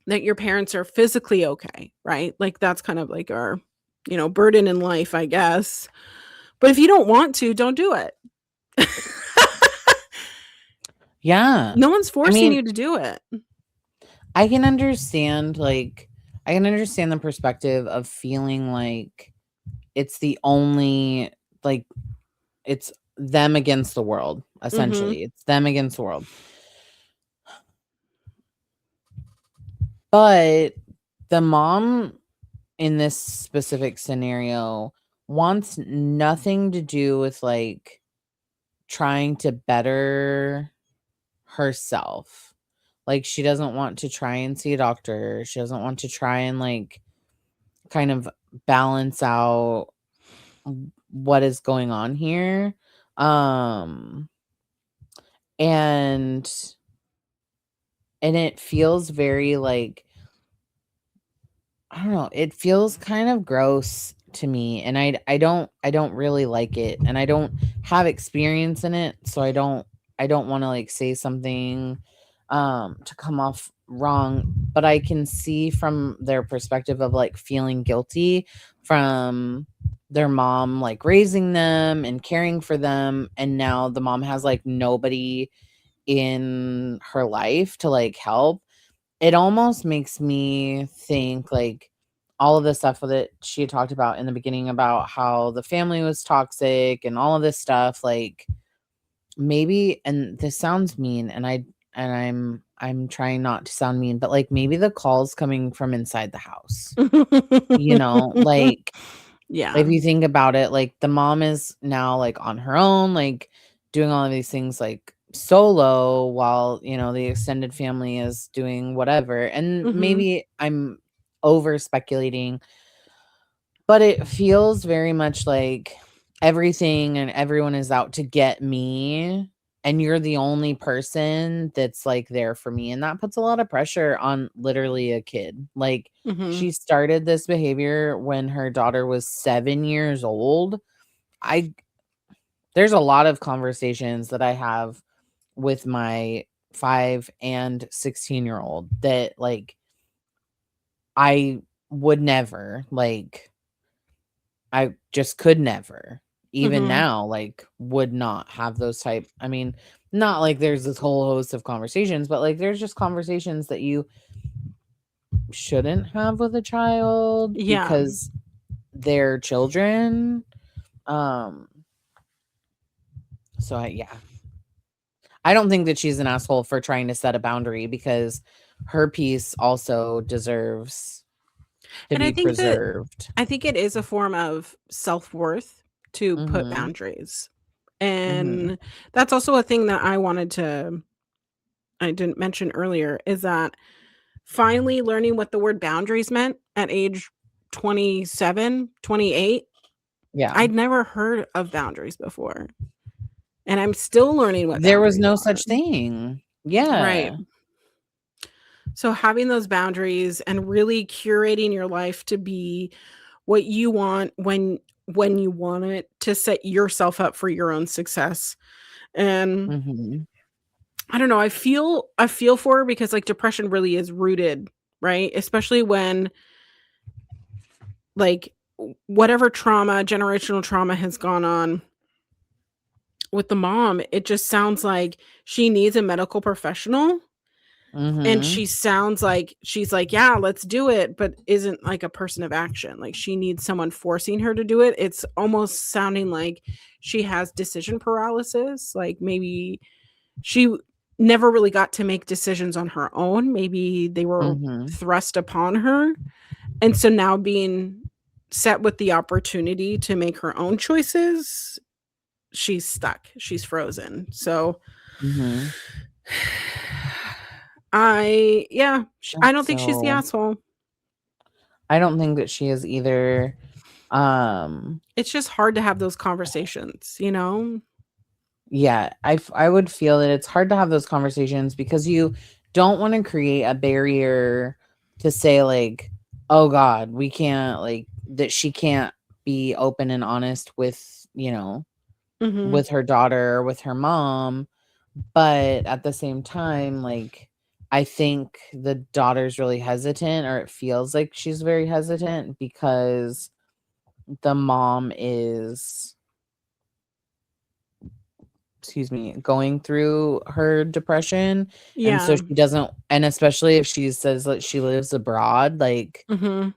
that your parents are physically okay, right? Like that's kind of like our, burden in life, I guess. But if you don't want to, don't do it. Yeah. No one's I forcing mean, you to do it. I can understand, like I can understand the perspective of feeling like it's the only like, it's them against the world, Mhm. essentially. It's them against the world. But the mom in this specific scenario wants nothing to do with, like, trying to better herself. Like, she doesn't want to try and see a doctor. She doesn't want to try and, like, kind of balance out what is going on here. Um, and it feels very, like, I don't know, it feels kind of gross to me, and I don't really like it, and I don't have experience in it, so I don't wanna, like, say something, to come off wrong, but I can see from their perspective of, like, feeling guilty from their mom, like, raising them and caring for them, and now the mom has, like, nobody in her life to, like, help. It almost makes me think, like, all of the stuff that she had talked about in the beginning about how the family was toxic and all of this stuff, like, maybe, and this sounds mean, and I'm trying not to sound mean, but, like, maybe the call's coming from inside the house, like, Yeah. if you think about it, like, the mom is now, like, on her own, like, doing all of these things, like, solo while, the extended family is doing whatever, and Mhm. maybe I'm over speculating, but it feels very much like everything and everyone is out to get me, and you're the only person that's, like, there for me, and that puts a lot of pressure on literally a kid. Like, Mhm. she started this behavior when her daughter was 7 years old. I There's a lot of conversations that I have with my 5 and 16-year-old that, like, I would never, like, I just could never. Even Mhm. now, like, would not have those type, I mean, not like there's this whole host of conversations, but, like, there's just conversations that you shouldn't have with a child Yeah. because they're children. Um, so yeah. I don't think that she's an asshole for trying to set a boundary because her peace also deserves to And be preserved. I think it is a form of self-worth to put Mhm. boundaries. Mhm. And that's also a thing that I didn't mention earlier, is that finally learning what the word boundaries meant at age 27, 28. Yeah. I'd never heard of boundaries before, and I'm still learning what There was boundaries no are. such thing. Right. Yeah. So having those boundaries and really curating your life to be what you want when you want it, to set yourself up for your own success. And Mhm. I don't know, I feel for her because, like, depression really is rooted, right? Especially when, like, whatever trauma, generational trauma has gone on with the mom, it just sounds like she needs a medical professional, and Mhm. she sounds like she's like, "Yeah, let's do it," but isn't like a person of action. Like, she needs someone forcing her to do it. It's almost sounding like she has decision paralysis, like, maybe she never really got to make decisions on her own. Maybe they were Mhm. thrust upon her, and so now being set with the opportunity to make her own choices, she's stuck, she's frozen. So Mhm. I don't think she's the So asshole. I don't think that she is either. Um It's just hard to have those conversations, you know? yeah, I would feel that it's hard to have those conversations because you don't want to create a barrier to say like, "Oh god, we can't like that she can't be open and honest with, Mhm. with her daughter or with her mom." But at the same time, like, I think the daughter's really hesitant, or it feels like she's very hesitant because the mom is, excuse me, going through her depression. And so Yeah. she doesn't, and especially if she says that she lives abroad, like, Mhm.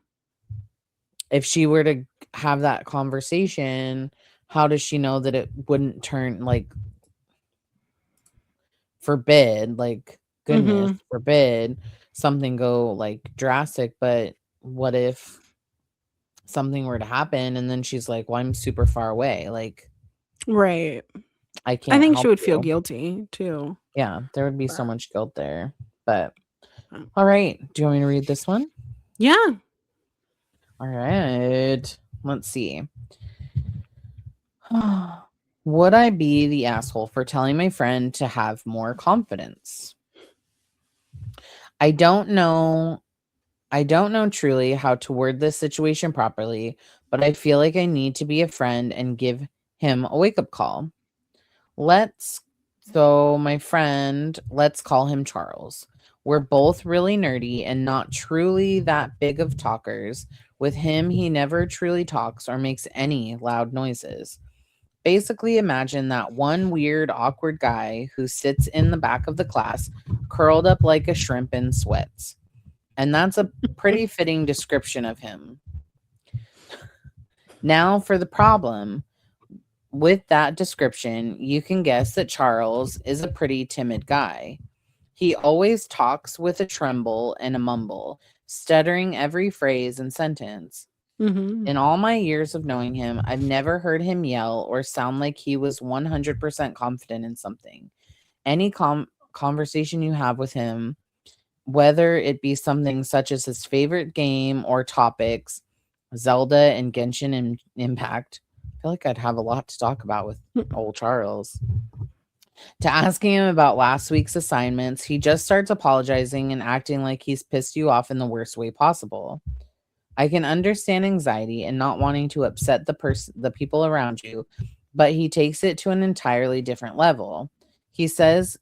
if she were to have that conversation, how does she know that it wouldn't turn like forbid, like, goodness Mhm. forbid something go, like, drastic, but what if something were to happen and then she's like, "Well, I'm super far away, like, Right. I I can't think she help would feel you." guilty too. Yeah, there would be so But, much guilt there, but uh, alright, do you want me to read this one? yeah. Alright, let's see. Would I be the asshole for telling my friend to have more confidence? I don't know I don't know truly how to word this situation properly, but I feel like I need to be a friend and give him a wake up call. Let's, so my friend, let's call him Charles. We're both really nerdy and not truly that big of talkers. With him, he never truly talks or makes any loud noises. Basically, imagine that one weird, awkward guy who sits in the back of the class, curled up like a shrimp in sweats. And that's a pretty fitting description of him. Now for the problem. With that description, you can guess that Charles is a pretty timid guy. He always talks with a tremble and a mumble, stuttering every phrase and sentence. Mhm. In all my years of knowing him, I've never heard him yell or sound like he was 100% confident in something. Any conversation you have with him, whether it be something such as his favorite game or topics, Zelda and Impact. I feel like I'd have a lot to talk about with old Charles. To asking him about last week's assignments, he just starts apologizing and acting like he's pissed you off in the worst way possible. I can understand anxiety and not wanting to upset the people around you, but he takes it to an entirely different level. He says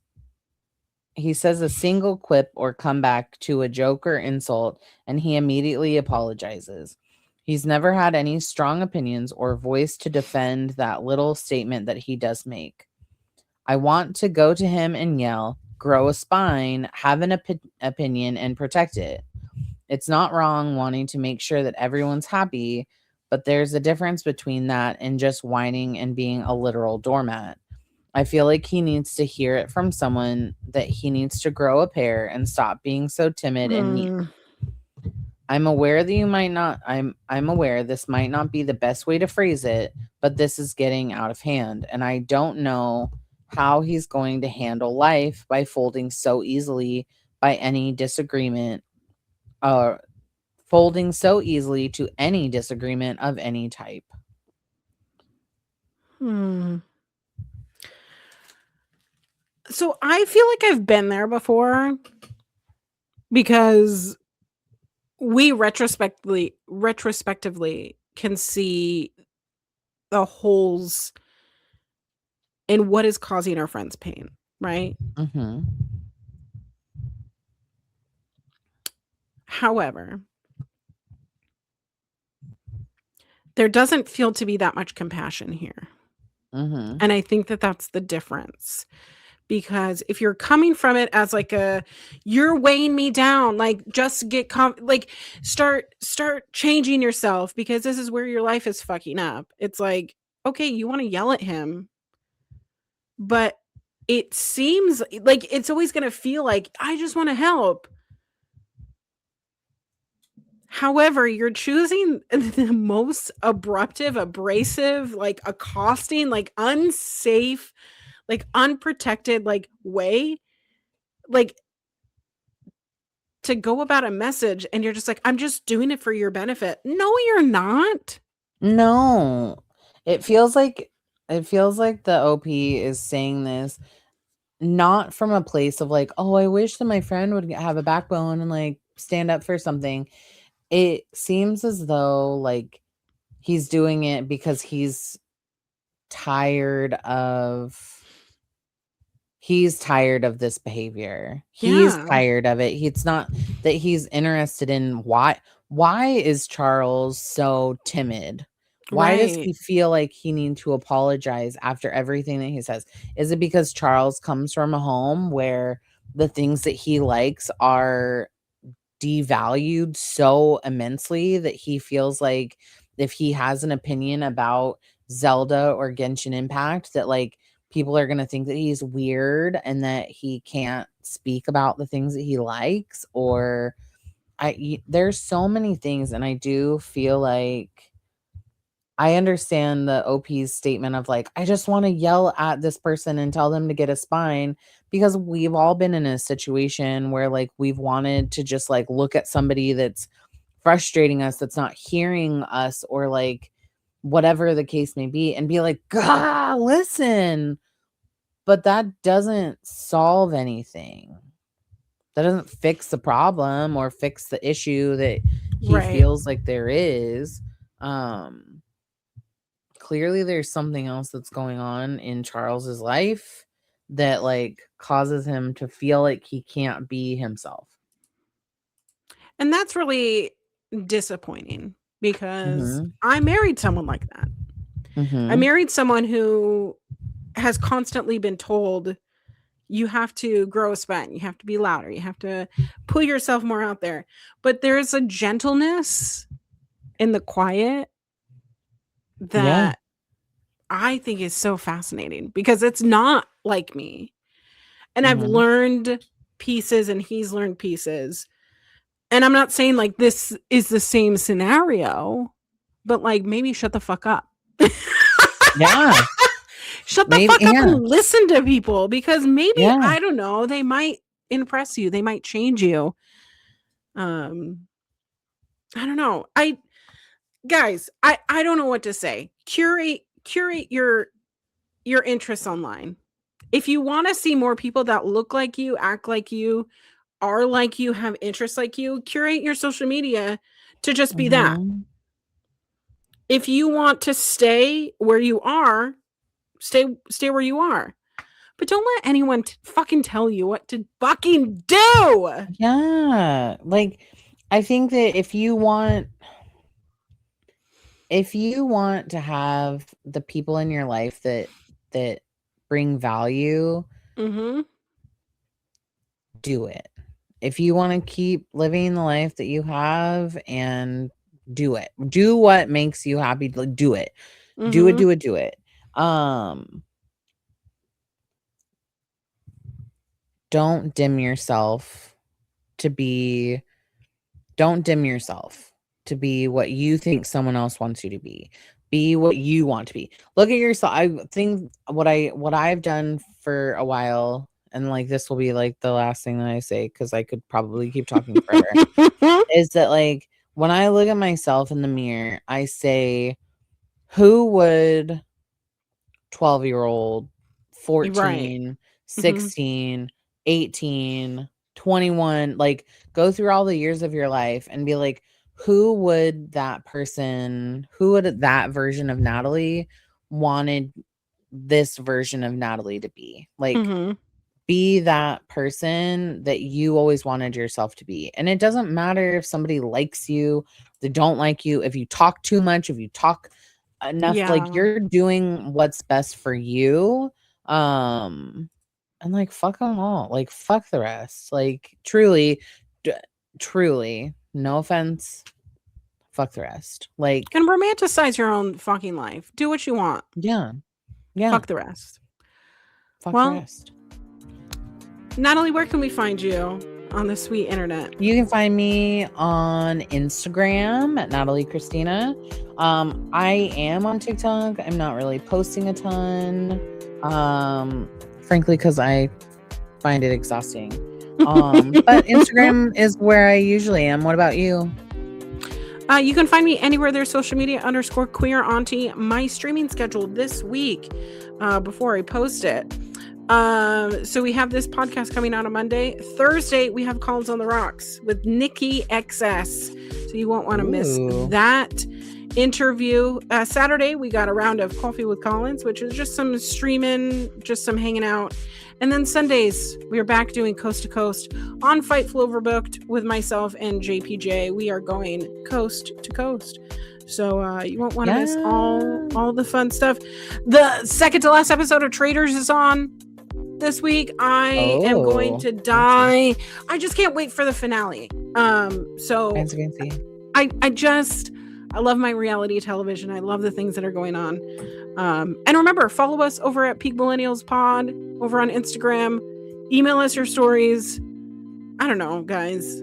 he says a single quip or comeback to a joke or insult, and he immediately apologizes. He's never had any strong opinions or voice to defend that little statement that he does make. I want to go to him and yell, grow a spine, have an opinion, and protect it. It's not wrong wanting to make sure that everyone's happy, but there's a difference between that and just whining and being a literal doormat. I feel like he needs to hear it from someone that he needs to grow a pair and stop being so timid and Hmm. I'm aware that you might not I'm aware this might not be the best way to phrase it, but this is getting out of hand and I don't know how he's going to handle life by folding so easily by any disagreement uh folding so easily to any disagreement of any type. Hmm. So I feel like I've been there before because we retrospectively can see the holes in what is causing our friends pain, right? Mhm. However, there doesn't feel to be that much compassion here. Mhm. And I think that that's the difference. Because if you're coming from it as like a you're weighing me down, like just get like start changing yourself because this is where your life is fucking up. It's like, okay, you want to yell at him, but it seems like it's always going to feel like I just want to help. However, you're choosing the most abrasive, like accosting, like unsafe, like unprotected, like way, like to go about a message and you're just like, I'm just doing it for your benefit. No, you're not. No. It feels like the OP is saying this not from a place of like, "Oh, I wish that my friend would have a backbone and like stand up for something." It seems as though like he's doing it because tired of he's tired of this behavior. He's Yeah. tired of it. It's not that he's interested in why is Charles so timid? Why does Right. he feel like he need to apologize after everything that he says? Is it because Charles comes from a home where the things that he likes are devalued so immensely that he feels like if he has an opinion about Zelda or Genshin Impact that like people are going to think that he's weird and that he can't speak about the things that he likes or there's so many things and I do feel like I understand the OP's statement of like, I just want to yell at this person and tell them to get a spine because we've all been in a situation where like we've wanted to just like look at somebody that's frustrating us, that's not hearing us, or like whatever the case may be, and be like, God, listen. But that doesn't solve anything. That doesn't fix the problem or fix the issue that he Right. feels like there is. Um, Clearly there's something else that's going on in Charles's life that like causes him to feel like he can't be himself. And that's really disappointing because Mhm. I married someone like that. I Mhm. married someone who has constantly been told you have to grow a spine, you have to be louder, you have to put yourself more out there. But there's a gentleness in the quiet Yeah. that I think is so fascinating because it's not like me. And I've Mhm. learned pieces and he's learned pieces. And I'm not saying like this is the same scenario, but like maybe shut the fuck up. Yeah. Shut the Maybe fuck up yeah. and listen to people because maybe Yeah. I don't know, they might impress you, they might change you. Um I don't know. I guys, I don't know what to say. Curate your interests online. If you want to see more people that look like you, act like you, are like you, have interests like you, curate your social media to just be that. Mhm. If you want to stay where you are, stay where you are. But don't let anyone fucking tell you what to fucking do. Yeah. Like I think that if you want to have the people in your life that bring value, Mhm. do it. If you want to keep living the life that you have and do it. Do what makes you happy. Like, do it. Do it, Mhm. do it, do it. Um don't dim yourself to be don't dim yourself to be what you think someone else wants you to be. Be what you want to be. Look at yourself. I think what I've done for a while, and like this will be like the last thing that I say because I could probably keep talking forever, is that like when I look at myself in the mirror, I say, who would 12-year-old, Right. 14, Mhm. 16, 18, 21, like go through all the years of your life and be like, who would that version of Natalie wanted this version of Natalie to be? Like, Mhm. be that person that you always wanted yourself to be. And it doesn't matter if somebody likes you, they don't like you, if you talk too much, if you talk enough, like Yeah. you're doing what's best for you. And like fuck them all. Like fuck the rest. Like truly, truly, no offense, fuck the rest. Like And romanticize your own fucking life. Do what you want. yeah, yeah, Fuck the rest. fuck the Well, rest. Natalie, where can we find you on the sweet internet? You can find me on Instagram at Natalie Christina. I am on TikTok. I'm not really posting a ton. Frankly, because I find it exhausting. But Instagram is where I usually am. What about you? You can find me anywhere there's social media _queer auntie. My streaming schedule this week, before I post it. So we have this podcast coming out on Monday. Thursday, we have Calls on the Rocks with Nikki XS. So you won't want to miss that interview. Saturday, we got a round of Coffee with Collins, which is just some streaming, just some hanging out. And then Sundays, we are back doing Coast to Coast on Fightful Overbooked with myself and JPJ. We are going coast to coast. So you won't want to miss all the fun stuff. The second to last episode of Traders is on this week. I am going to die. I just can't wait for the finale. So fancy. I love my reality television. I love the things that are going on. And remember, follow us over at Peak Millennials Pod over on Instagram. Email us your stories. I don't know, guys.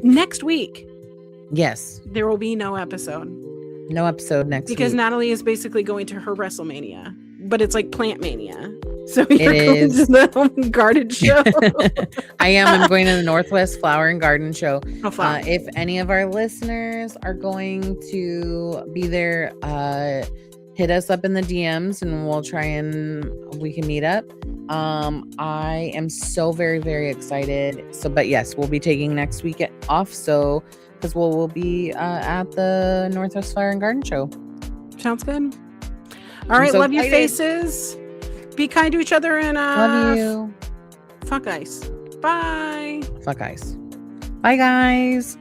Next week. Yes. There will be no episode. No episode next week. Because Natalie is basically going to her WrestleMania. But it's like Plant Mania. So you're going to the Home and Garden Show. I am. I'm going to the Northwest Flower and Garden Show. Oh, if any of our listeners are going to be there, hit us up in the DMs and we'll try and we can meet up. I am so very, very excited. But yes, we'll be taking next week off. So because we'll be at the Northwest Flower and Garden Show. Sounds good. All right, love your faces. Be kind to each other and love you. Fuck ice. Bye. Fuck ice. Bye, guys.